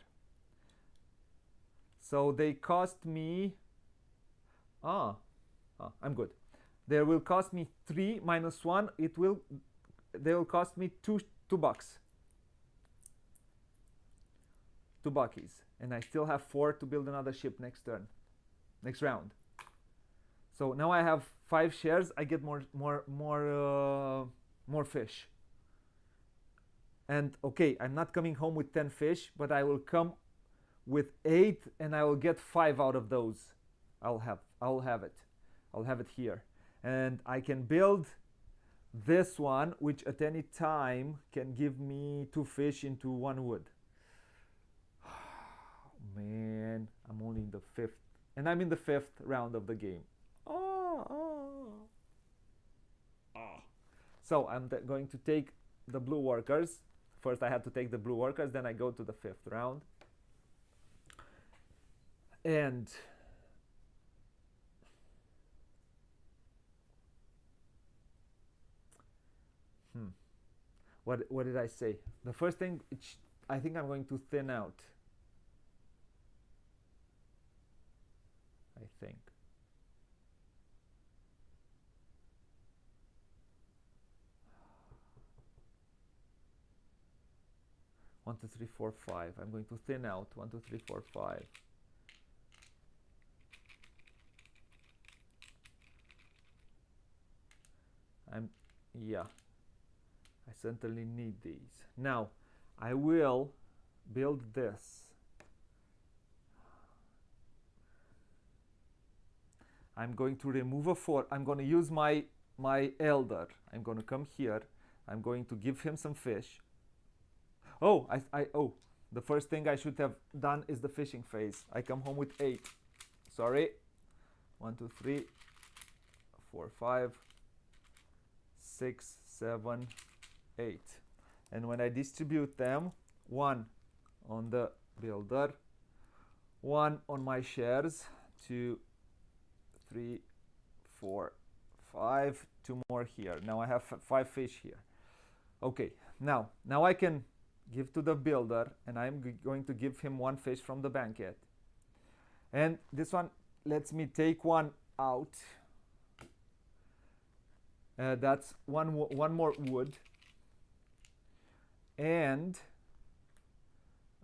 So they cost me, I'm good. They will cost me 3 minus 1. They will cost me $2 bucks. 2 buckies, and I still have 4 to build another ship next round. So now I have 5 shares. I get more fish. And okay, I'm not coming home with 10 fish, but I will come with 8, and I will get 5 out of those. I'll have it. I'll have it here, and I can build this one, which at any time can give me 2 fish into 1 wood. Man, I'm only in the 5th, and I'm in the 5th round of the game. So I'm going to take the blue workers. First I had to take the blue workers, then I go to the 5th round. And what did I say? The first thing, I think I'm going to thin out. I think. One, two, three, four, 5. I'm going to thin out. 1, 2, 3, 4, 5. Yeah. I certainly need these. Now, I will build this. I'm going to remove a 4. I'm going to use my elder. I'm going to come here. I'm going to give him some fish. Oh, the first thing I should have done is the fishing phase. I come home with 8. Sorry. 1, 2, 3, 4, 5, 6, 7, 8. And when I distribute them, 1 on the builder, 1 on my shares, 2, 3, 4, 5, 2 more here. Now I have 5 fish here. Okay, now I can give to the builder, and I'm going to give him 1 fish from the banquet. And this one lets me take 1 out. That's one more wood. And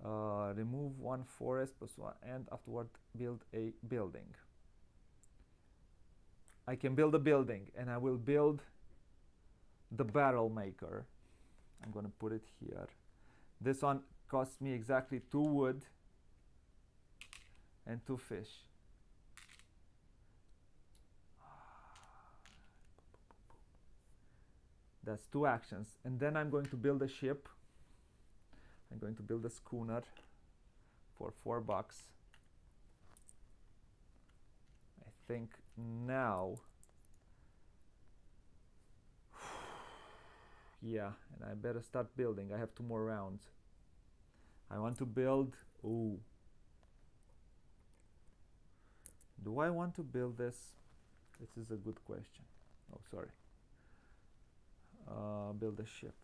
remove 1 forest plus 1, and afterward build a building. I can build a building, and I will build the barrel maker. I'm going to put it here. This one costs me exactly 2 wood and 2 fish. That's 2 actions. And then I'm going to build a ship. I'm going to build a schooner for $4. I think now, yeah, and I better start building. I have 2 more rounds. I want to build, ooh. Do I want to build this? This is a good question. Oh, sorry. Build a ship.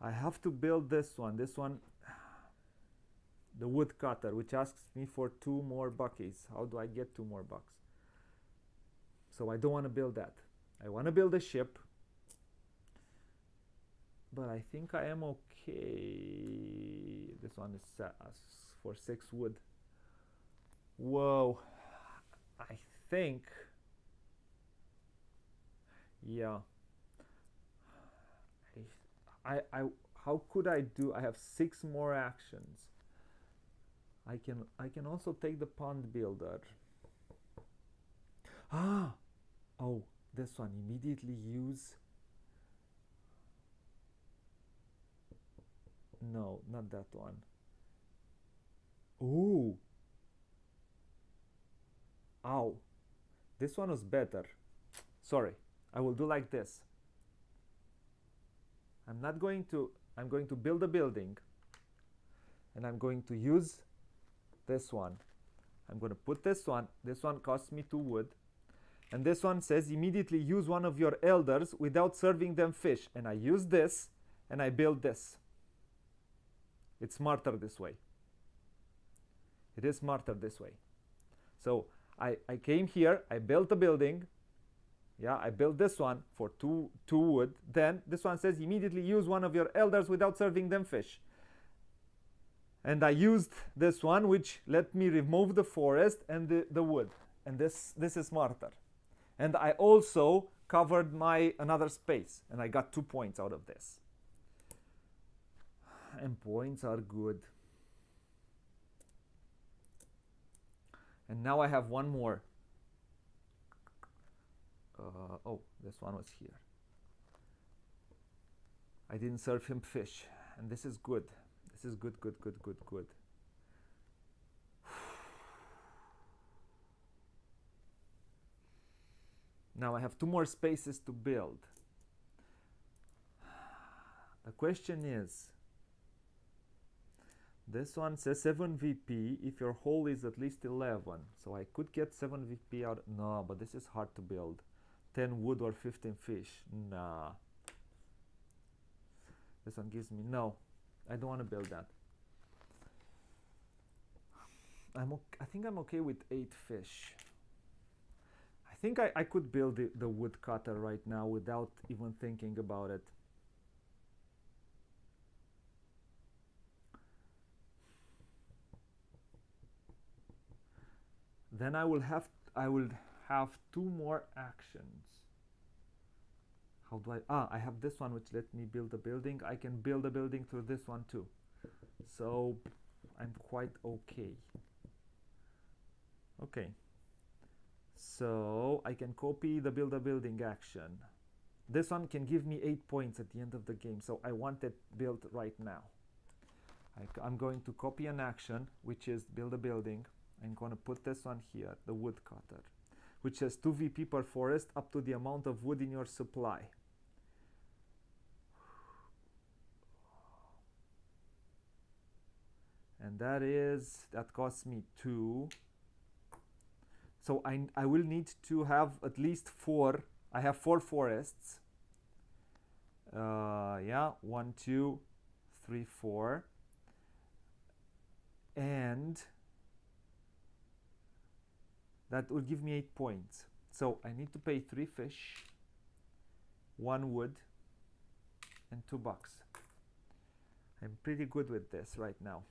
I have to build this one. This one, the woodcutter, which asks me for 2 more buckies. How do I get 2 more bucks? So I don't want to build that. I want to build a ship, but I think I am okay. This one is for 6 wood. Whoa. I think, yeah. How could I do? I have 6 more actions. I can also take the pond builder. Ah, oh, this one, immediately use. No, not that one. Ooh. Ow. This one was better. Sorry. I will do like this. I'm going to build a building, and I'm going to use this one. I'm going to put this one. This one costs me 2 wood. And this one says immediately use one of your elders without serving them fish. And I use this, and I build this. It's smarter this way. It is smarter this way. So I came here, I built a building. Yeah, I built this one for 2 wood. Then this one says immediately use one of your elders without serving them fish. And I used this one, which let me remove the forest and the wood. And this is smarter. And I also covered my another space, and I got 2 points out of this. And points are good. And now I have 1 more. Oh, this one was here. I didn't serve him fish, and this is good. This is good. Now I have 2 more spaces to build. The question is, this one says 7 VP if your hole is at least 11. So I could get 7 VP out. No, but this is hard to build. 10 wood or 15 fish. Nah. This one gives me, no, I don't want to build that. I think I'm okay with 8 fish. I think I could build the woodcutter right now without even thinking about it. Then I will have 2 more actions. How do I have this one which let me build a building. I can build a building through this one too. So I'm quite okay. Okay. So I can copy the build a building action. This one can give me 8 points at the end of the game. So I want it built right now. I'm going to copy an action, which is build a building. I'm going to put this one here, the woodcutter, which says 2 VP per forest up to the amount of wood in your supply. and that costs me 2. So I will need to have at least 4. I have 4 forests. Yeah, 1, 2, 3, 4, and that will give me 8 points. So I need to pay 3 fish, 1 wood, and $2. I'm pretty good with this right now.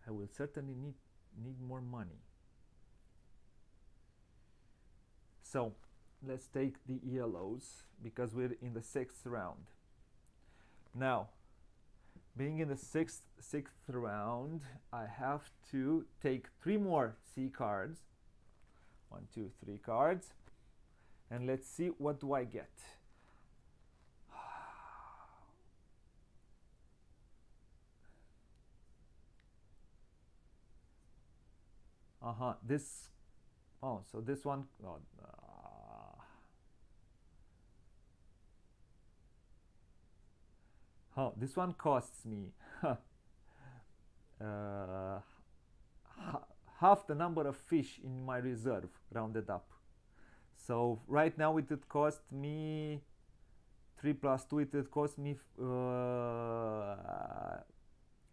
I will certainly need more money. So let's take the yellows because we're in the 6th round. Now, being in the sixth round, I have to take 3 more C cards. 1, 2, 3 cards. And let's see, what do I get? This, oh, so this one, this one costs me half the number of fish in my reserve, rounded up. So right now it would cost me 3 plus 2. It would cost me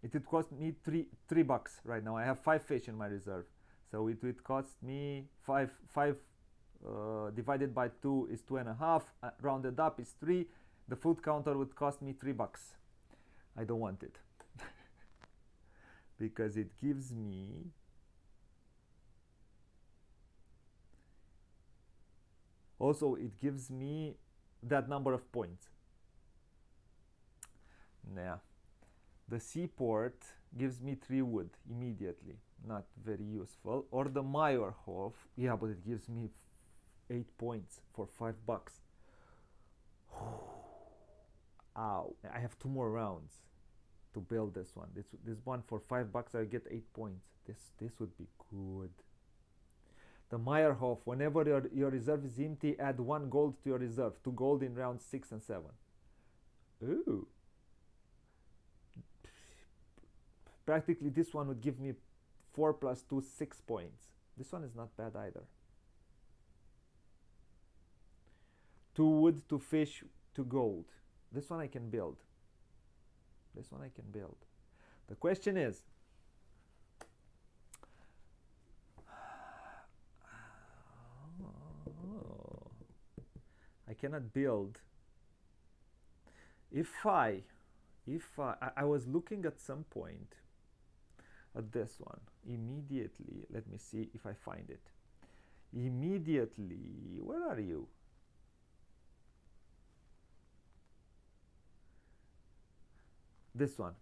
$3 right now. I have 5 fish in my reserve, so it would cost me 5 divided by 2 is 2.5. Rounded up is 3. The food counter would cost me $3. I don't want it because it gives me it gives me that number of points. Yeah. The seaport gives me 3 wood immediately, not very useful. Or the Meyerhof, yeah, but it gives me 8 points for $5. Ow! I have 2 more rounds to build this one. This one for $5, I get 8 points. This would be good. The Meyerhof, whenever your reserve is empty, add 1 gold to your reserve. 2 gold in rounds 6 and 7. Ooh. Practically this one would give me 4 plus 2, 6 points. This one is not bad either. 2 wood, 2 fish, 2 gold. This one I can build. This one I can build. The question is, I cannot build. If I was looking at some point at this one immediately. Let me see if I find it. Immediately, where are you? This one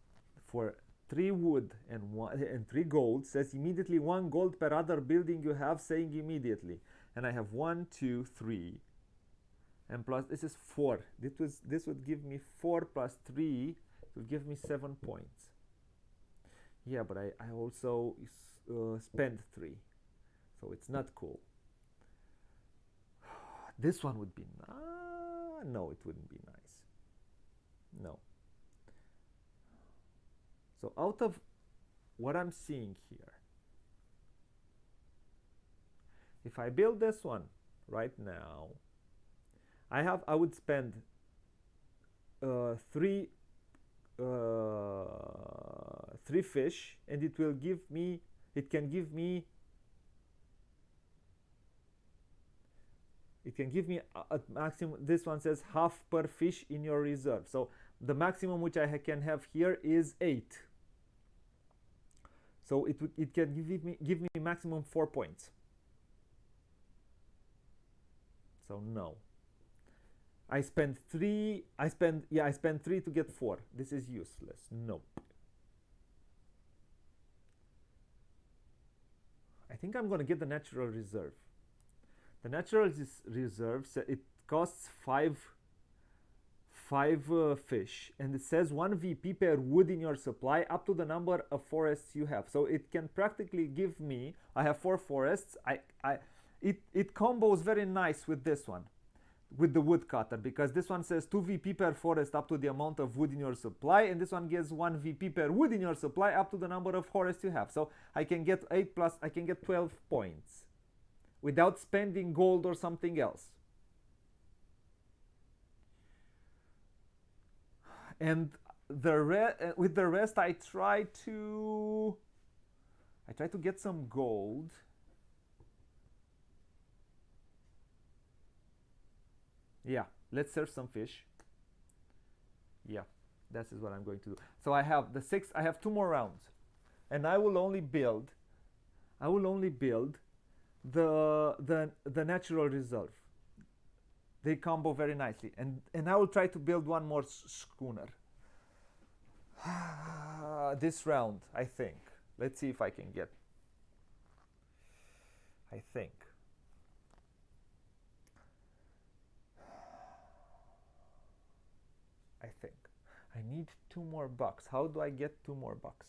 for 3 wood and 3 gold says immediately 1 gold per other building you have, saying immediately. And I have 1, 2, 3, and plus this is 4. This would give me 4 plus 3. It would give me 7 points. Yeah, but I also spend 3, so it's not cool. This one would be no, it wouldn't be nice. No. So out of what I'm seeing here, if I build this one right now, I would spend 3 fish, and it will give me, it can give me at maximum. This one says half per fish in your reserve, so the maximum which I can have here is 8. So it can give me maximum 4 points. So no. I spend 3 to get 4. This is useless. Nope. I think I'm going to get the natural reserve. The natural reserve, it costs 5 fish, and it says 1 VP per wood in your supply up to the number of forests you have. So it can practically give me, I have 4 forests. It combos very nice with this one. with the woodcutter, because this one says 2 VP per forest up to the amount of wood in your supply, and this one gives 1 VP per wood in your supply up to the number of forests you have. So I can get 8 plus, I can get 12 points without spending gold or something else. And with the rest I try to get some gold. Yeah, let's serve some fish. Yeah, that is what I'm going to do. So I have the 6, I have 2 more rounds, and I will only build the natural reserve. They combo very nicely, and I will try to build one more schooner this round, I think. Let's see if I can get. I think. I need 2 more bucks. How do I get 2 more bucks?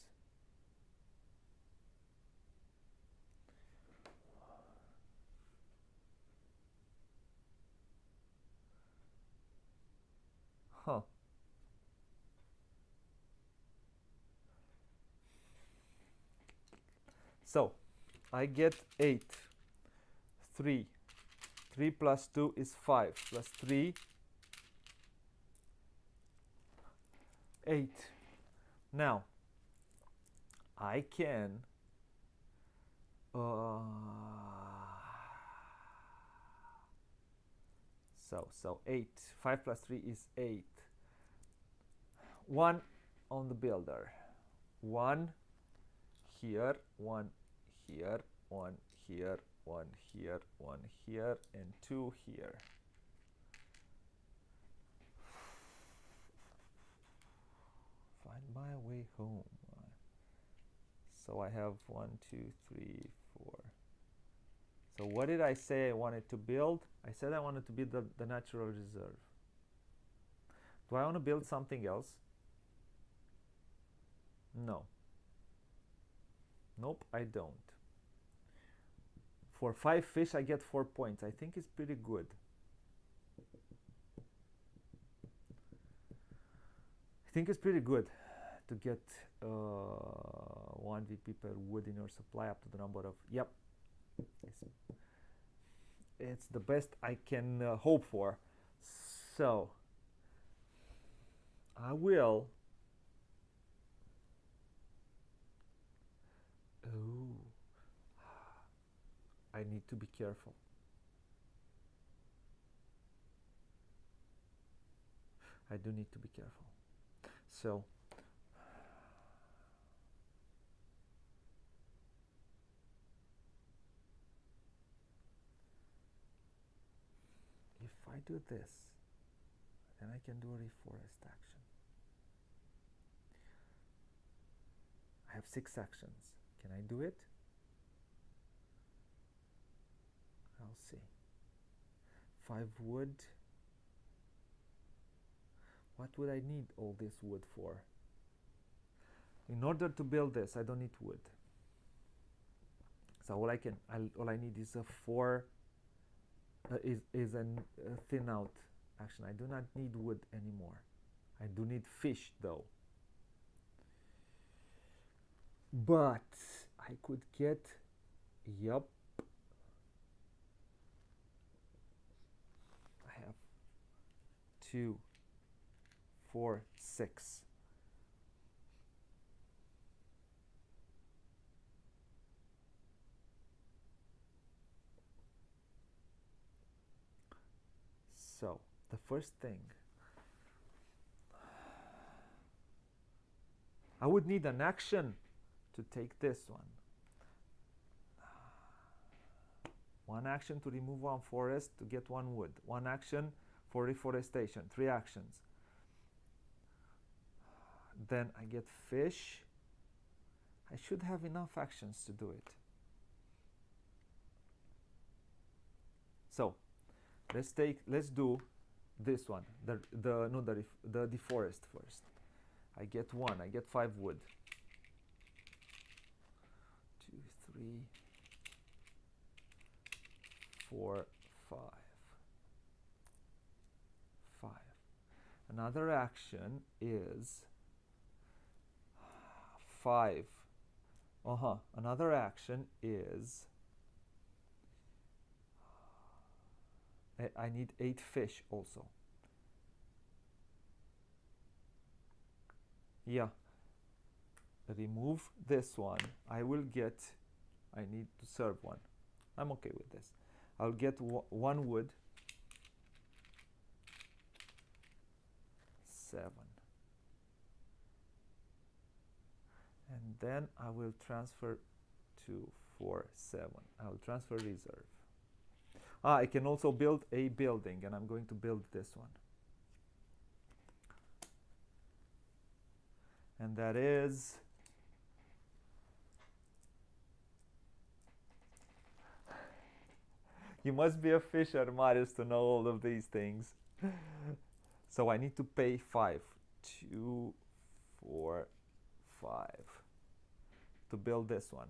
Huh. So I get 8. 3. 3 plus 2 is 5. Plus 3. 8. Now I can so 8. 5 plus 3 is 8. 1 on the builder. 1 here, 1 here, 1 here, 1 here, 1 here, and 2 here. Find my way home. So I have 1, 2, 3, 4. So what did I say I wanted to build? I said I wanted to build the natural reserve. Do I want to build something else? No. Nope, I don't. For 5 fish, I get 4 points. I think it's pretty good. I think it's pretty good to get 1 VP per wood in your supply up to the number of. Yep. It's the best I can hope for. So I will. Oh, I need to be careful. I do need to be careful. So if I do this, then I can do a reforest action. I have 6 actions. Can I do it? I'll see. 5 wood. What would I need all this wood for? In order to build this, I don't need wood. So all I need is a 4 is a thin out action. I do not need wood anymore. I do need fish though. But I could get, yup, I have 2, 4, 6. So the first thing, I would need an action to take this one. 1 action to remove 1 forest to get 1 wood. 1 action for reforestation. 3 actions. Then I get fish. I should have enough actions to do it. So let's do this one, the deforest first. I get 1. I get 5 wood. 2, 3, 4, 5. Another action is 5. Another action is I need 8 fish also. Yeah. Remove this one. I will get, I need to serve one. I'm okay with this. I'll get 1 wood. 7. And then I will transfer to 4, 7. I'll transfer reserve. I can also build a building, and I'm going to build this one. And that is you must be a fisher, Marius, to know all of these things. So I need to pay 5. 2, 4, 5 to build this one.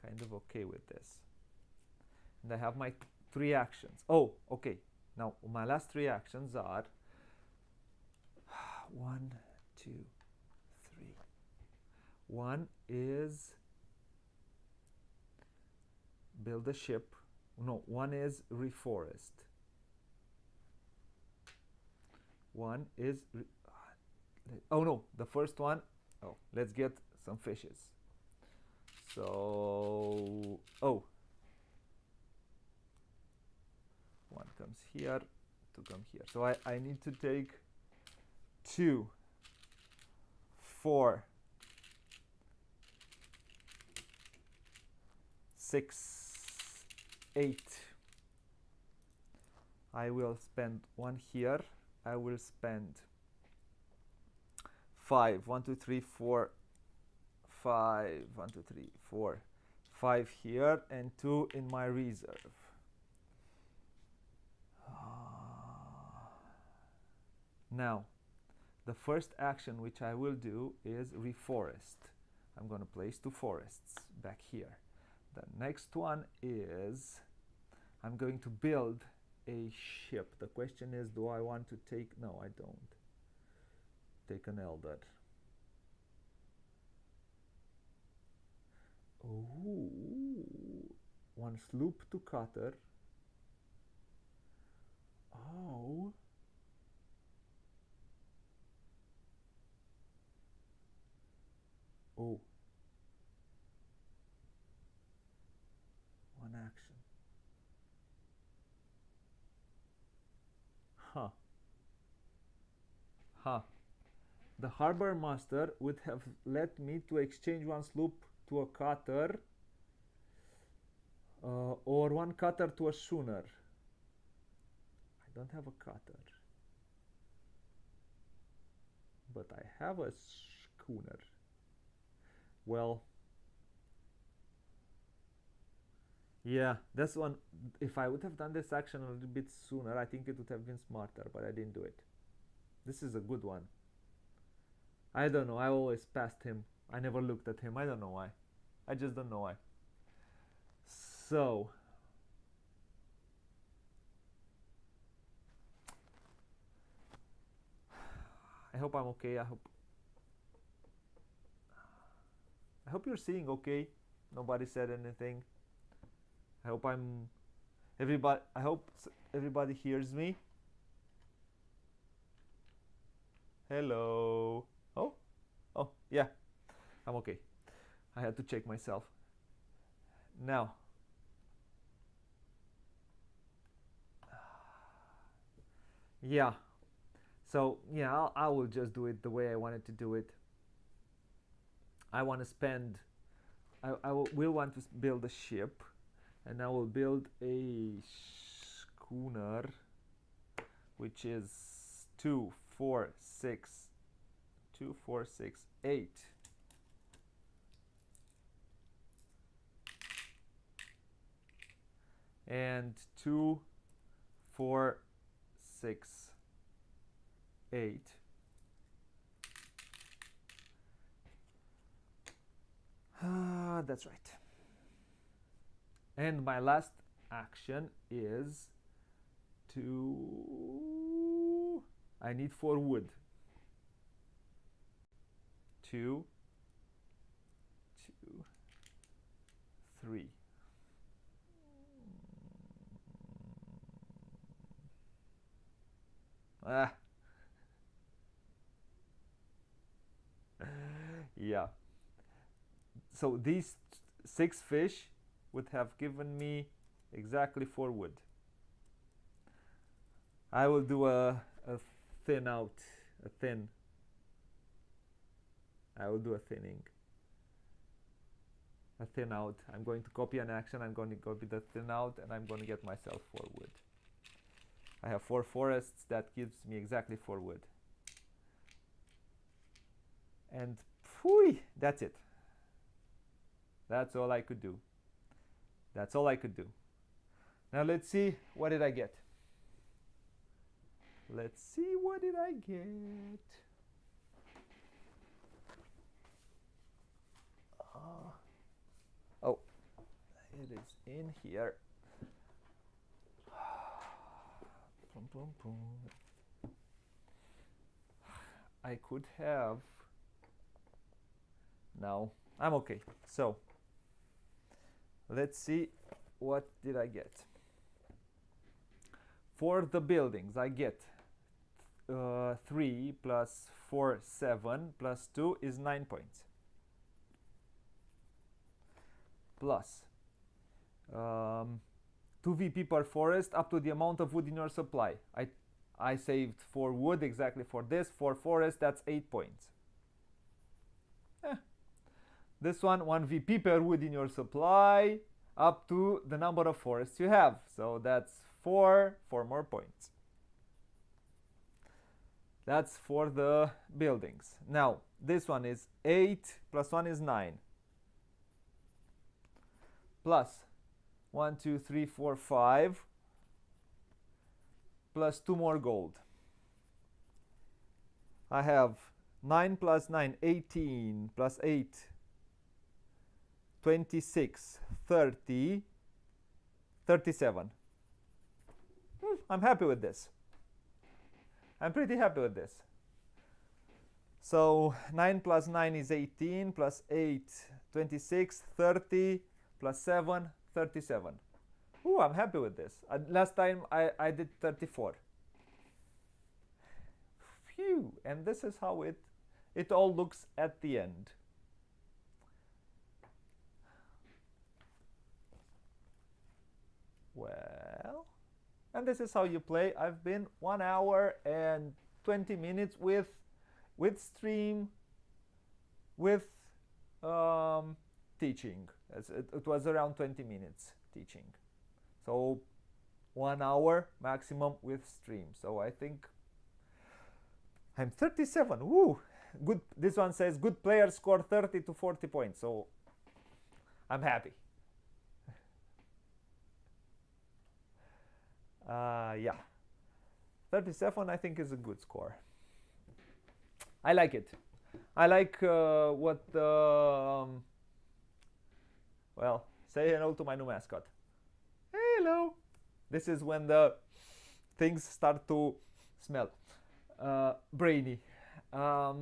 Kind of okay with this. And I have my 3 actions. Oh, okay. Now my last 3 actions are 1, 2, 3. One is build a ship. No, one is reforest. One is oh no, the first one. Oh, let's get some fishes. So one comes here, 2 come here. So I need to take 2, 4, 6, 8. I will spend 1 here. I will spend 5. 1, 2, 3, 4, 5. 1, 2, 3, 4, 5 here, and 2 in my reserve. Now, the first action which I will do is reforest. I'm going to place 2 forests back here. The next one is I'm going to build a ship. The question is, do I want to take, no, I don't. Take an elder. Ooh, 1 sloop to cutter. Oh. Oh. 1 action. The harbor master would have let me to exchange 1 sloop to a cutter, or 1 cutter to a schooner. I don't have a cutter, but I have a schooner. Well, yeah, that's one. If I would have done this action a little bit sooner, I think it would have been smarter, but I didn't do it. This is a good one. I don't know, I always passed him. I never looked at him. I don't know why. I just don't know why. So I hope I'm okay. I hope you're seeing okay. Nobody said anything. I hope everybody hears me. Hello. Oh, yeah. I'm okay. I had to check myself. Now, yeah. So, yeah, I will just do it the way I wanted to do it. I want to spend, I will want to build a ship, and I will build a schooner, which is 2, 4, 6, 2, 4, 6, 8. And 2, 4, 6, 8. That's right. And my last action is 2. I need 4 wood. 2, 2, 3. Ah. Yeah. So these 6 fish would have given me exactly 4 wood. I will do a thin out, a thin. I will do a thinning. A thin out. I'm going to copy an action. I'm going to copy the thin out, and I'm going to get myself 4 wood. I have 4 forests. That gives me exactly 4 wood. And phew, that's it. That's all I could do. That's all I could do. Now let's see, what did I get? Let's see, what did I get? Oh, it is in here. Boom, boom, boom. I could have. No, I'm okay. So let's see, what did I get? For the buildings, I get 3 plus 4, 7 plus 2 is 9 points. Plus 2 VP per forest up to the amount of wood in your supply. I saved 4 wood exactly for this. For forest, that's 8 points. This one VP per wood in your supply up to the number of forests you have. So that's 4 more points. That's for the buildings. Now, this one is 8 plus 1 is 9. Plus 1, 2, 3, 4, 5. Plus 2 more gold. I have 9 plus 9, 18 plus 8, 26, 30, 37. I'm happy with this. I'm pretty happy with this. So 9 plus 9 is 18, plus 8, 26, 30, plus 7, 37. Ooh, I'm happy with this. Last time I did 34. Phew, and this is how it all looks at the end. Well, and this is how you play. I've been 1 hour and 20 minutes with stream, with teaching. It was around 20 minutes teaching. So 1 hour maximum with stream. So I think I'm 37. Woo! Good. This one says good players score 30 to 40 points. So I'm happy. Yeah, 37 I think is a good score. I like it. I like what well, say hello to my new mascot. Hello. This is when the things start to smell brainy. I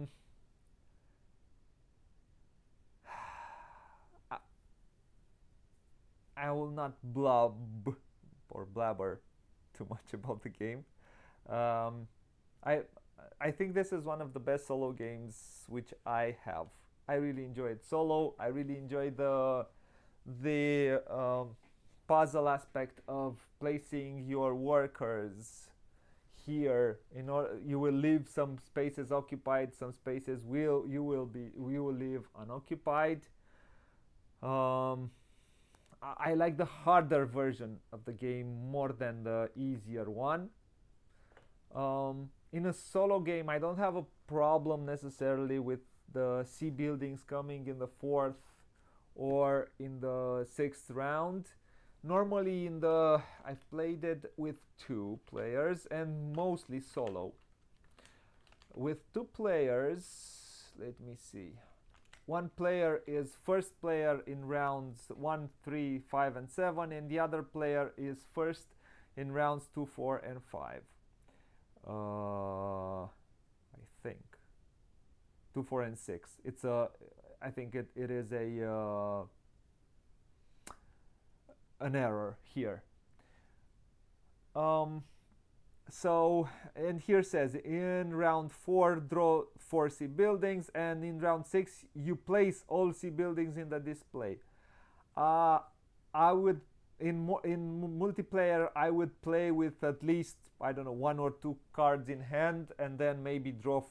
will not blub or blabber too much about the game. I think this is one of the best solo games which I have. I really enjoyed solo. I really enjoyed the puzzle aspect of placing your workers here. In order, you will leave some spaces occupied, some spaces you will leave unoccupied. I like the harder version of the game more than the easier one. In a solo game, I don't have a problem necessarily with the sea buildings coming in the 4th or in the 6th round. Normally I've played it with 2 players and mostly solo. With 2 players, let me see. 1 player is first player in rounds 1, 3, 5 and 7, and the other player is first in rounds 2, 4, and 5. I think 2, 4, and 6. It's a. I think it is a an error here. So, and here says in round 4 draw 4 C buildings, and in round 6 you place all C buildings in the display. I would in multiplayer I would play with at least, I don't know, 1 or 2 cards in hand, and then maybe draw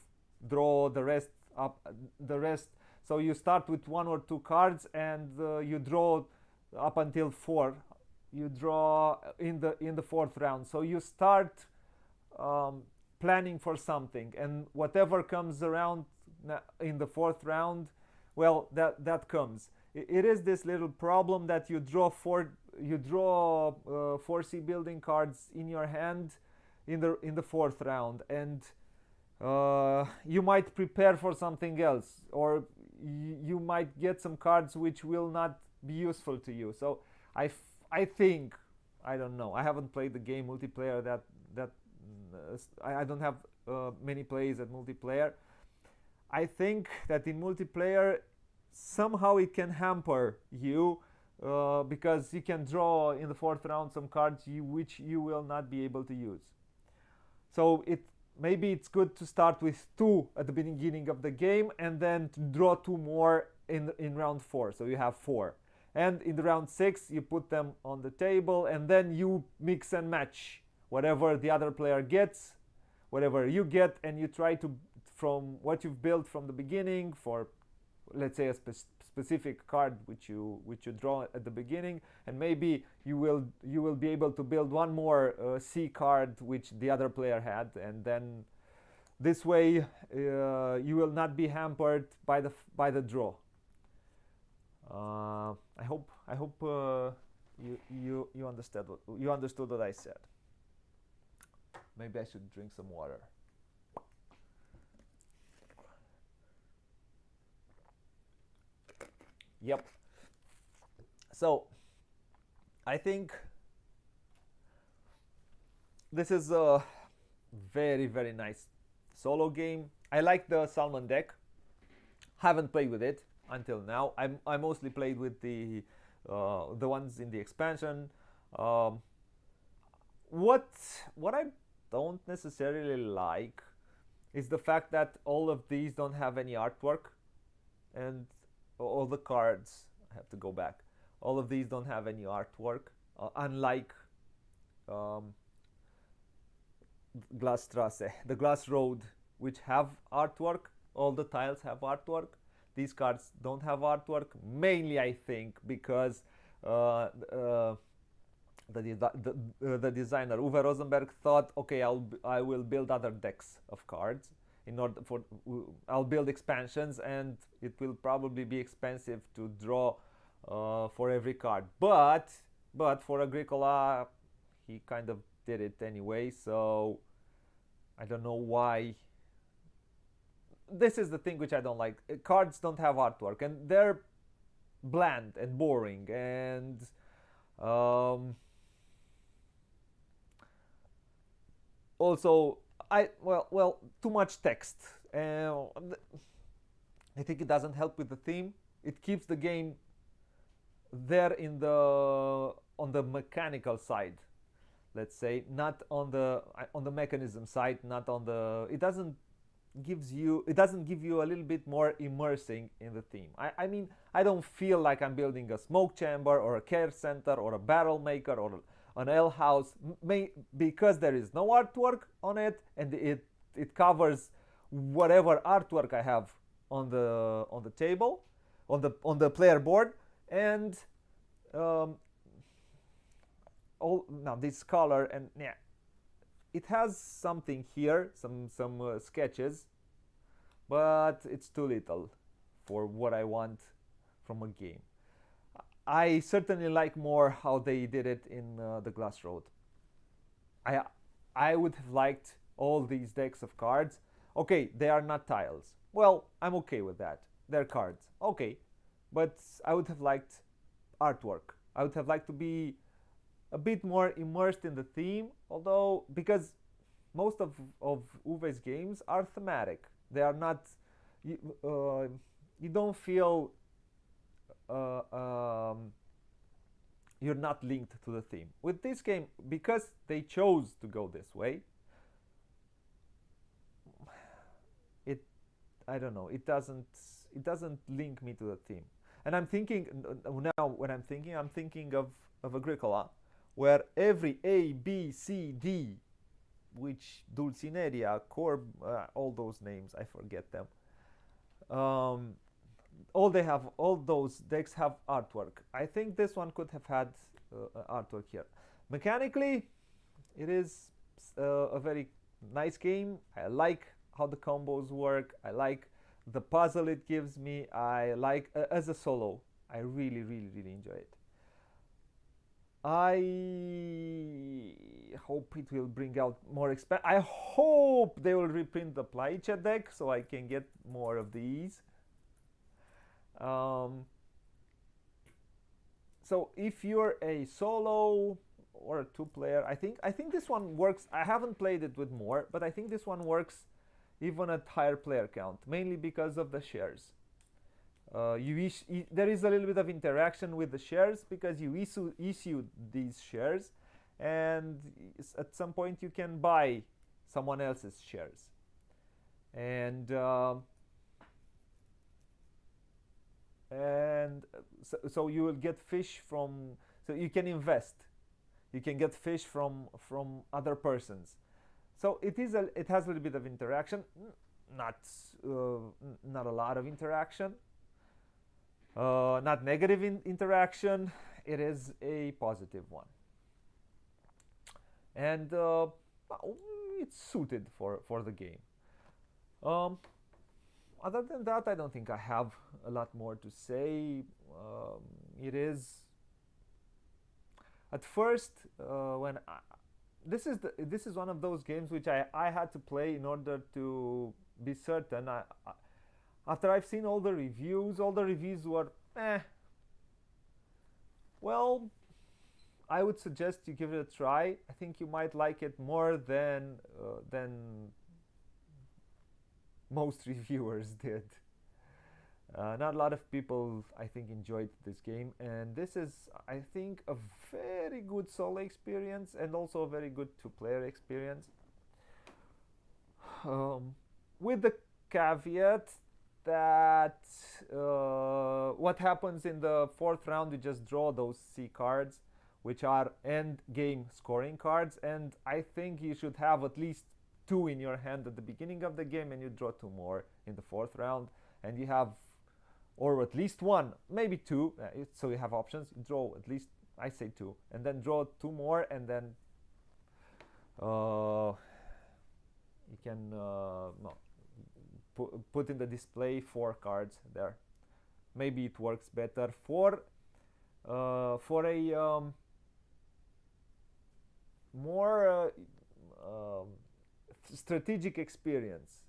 the rest up the rest. So you start with 1 or 2 cards, and you draw up until 4. You draw in the 4th round. So you start planning for something, and whatever comes around in the 4th round, well, that comes. It is this little problem that you draw 4 C building cards in your hand in the 4th round, and you might prepare for something else, or you might get some cards which will not be useful to you. So I think, I don't know, I haven't played the game multiplayer, I don't have many plays at multiplayer. I think that in multiplayer somehow it can hamper you, because you can draw in the 4th round some cards which you will not be able to use. So maybe it's good to start with 2 at the beginning of the game, and then to draw 2 more in round 4, so you have 4. And in the round 6 you put them on the table, and then you mix and match whatever the other player gets, whatever you get, and you try to, from what you've built from the beginning, for let's say a specific card which you draw at the beginning, and maybe you will be able to build 1 more C card which the other player had, and then this way you will not be hampered by the draw. I hope you understood what I said. Maybe I should drink some water. Yep. So I think this is a very, very nice solo game. I like the Salmon deck. Haven't played with it until now. I mostly played with the ones in the expansion. What I don't necessarily like is the fact that all of these don't have any artwork, and all the cards, I have to go back, all of these don't have any artwork, unlike Glassstrasse, the Glass Road, which have artwork. All the tiles have artwork. These cards don't have artwork, mainly I think because the designer Uwe Rosenberg thought, okay, I will build other decks of cards in order for I'll build expansions, and it will probably be expensive to draw for every card. But for Agricola, he kind of did it anyway. So I don't know why. This is the thing which I don't like. Cards don't have artwork, and they're bland and boring, and also too much text. I think it doesn't help with the theme. It keeps the game there on the mechanical side, let's say, not on the mechanism side, not on the. It doesn't give you a little bit more immersing in the theme. I mean, I don't feel like I'm building a smoke chamber or a care center or a barrel maker or an ale house, because there is no artwork on it, and it covers whatever artwork I have on the table, on the player board, and now this color, and yeah, it has something here, some sketches, but it's too little for what I want from a game. I certainly like more how they did it in the Glass Road. I would have liked all these decks of cards. Okay, they are not tiles. Well, I'm okay with that. They're cards. Okay, but I would have liked artwork. I would have liked to be a bit more immersed in the theme, although because most of Uwe's games are thematic. They are not, you, you don't feel uh, um, you're not linked to the theme. With this game, because they chose to go this way, it, I don't know, it doesn't link me to the theme. And I'm thinking now when I'm thinking of Agricola, where every A, B, C, D, which Dulcinea, Corb, all those names, I forget them. Um, all those decks have artwork. I think this one could have had artwork here. Mechanically, it is a very nice game. I like how the combos work. I like the puzzle it gives me. I like as a solo. I really, really, really enjoy it. I hope it will bring out more expand. I hope they will reprint the Plaicha deck so I can get more of these. Um, so if you're a solo or a two-player, I think this one works. I haven't played it with more, but I think this one works even at higher player count, mainly because of the shares. There is a little bit of interaction with the shares because you issue these shares, and at some point you can buy someone else's shares, and so you will get fish from. So you can invest. You can get fish from other persons. So it has a little bit of interaction, not not a lot of interaction. Not negative interaction. It is a positive one, and it's suited for the game. Um, Other than that, I don't think I have a lot more to say. It is at first when this is one of those games which I had to play in order to be certain. After I've seen all the reviews were well, I would suggest you give it a try. I think you might like it more than most reviewers did. Not a lot of people, I think, enjoyed this game, and this is, I think, a very good solo experience and also a very good two-player experience. With the caveat that what happens in the fourth round, you just draw those C cards, which are end game scoring cards, and I think you should have at least two in your hand at the beginning of the game, and you draw two more in the fourth round, and you have, or at least one, maybe two, so you have options. Draw at least, I say two, and then draw two more, and then you can no, put in the display four cards there. Maybe it works better for a more strategic experience.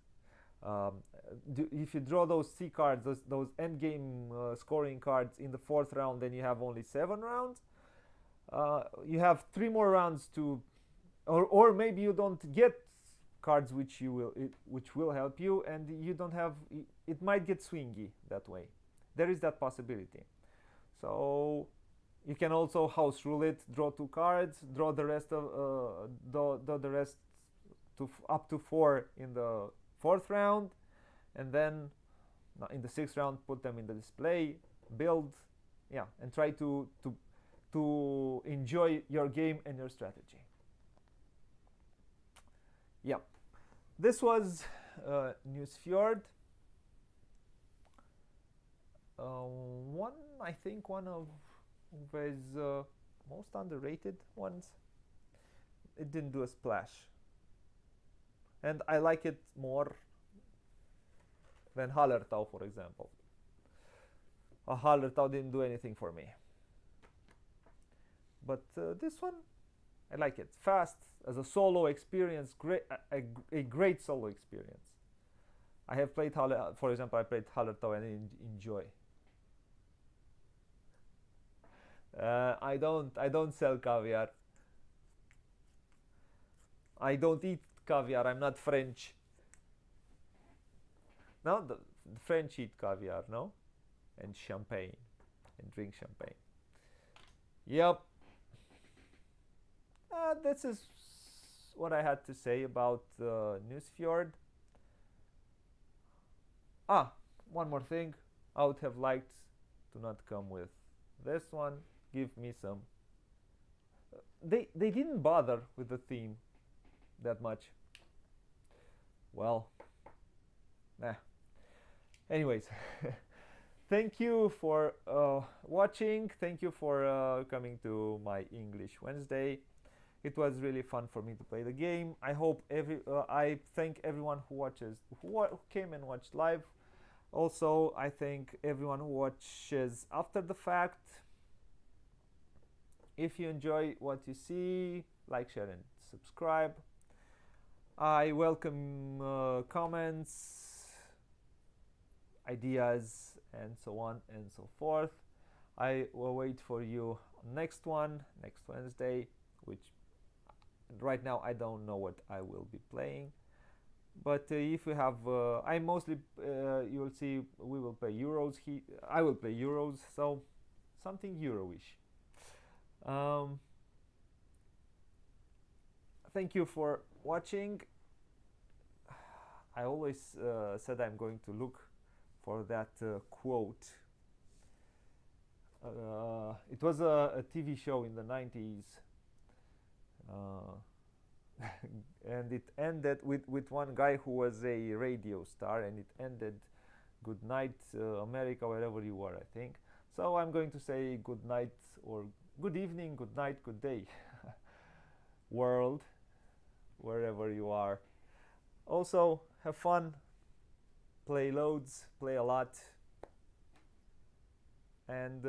If you draw those C cards, those end game scoring cards in the fourth round, then you have only 7 rounds. You have 3 more rounds to, or maybe you don't get cards which will help you, and you don't have. It might get swingy that way. There is that possibility. So you can also house rule it. Draw 2 cards. Draw the rest of the rest to up to 4 in the fourth round, and then in the 6th round put them in the display, build, yeah, and try to enjoy your game and your strategy. Yeah, this was Nusfjord. I think one of his most underrated ones. It didn't do a splash, and I like it more than Hallertau, for example. Hallertau didn't do anything for me, but this one, I like it. Fast, as a solo experience, a great solo experience. I have played for example, I played Hallertau and I enjoy. I don't sell caviar. I don't eat caviar. I'm not French. No, the French eat caviar, no? And champagne. And drink champagne. Yep. This is what I had to say about Nusfjord. One more thing. I would have liked to not come with this one. Give me some. They didn't bother with the theme that much. Well, nah. Anyways, thank you for watching. Thank you for coming to my English Wednesday. It was really fun for me to play the game. I thank everyone who came and watched live. Also, I thank everyone who watches after the fact. If you enjoy what you see, like, share, and subscribe. I welcome comments, ideas, and so on and so forth. I will wait for you next Wednesday, which right now I don't know what I will be playing. But if you have, I mostly, you will see, we will play Euros. I will play Euros, so something Euro-ish. Thank you for watching. I always said I'm going to look for that quote. It was a TV show in the 90s. And it ended with one guy who was a radio star, and it ended, "Good night, America," wherever you are, I think. So I'm going to say good night, or good evening, good night, good day, world, wherever you are. Also, have fun, play loads, play a lot, and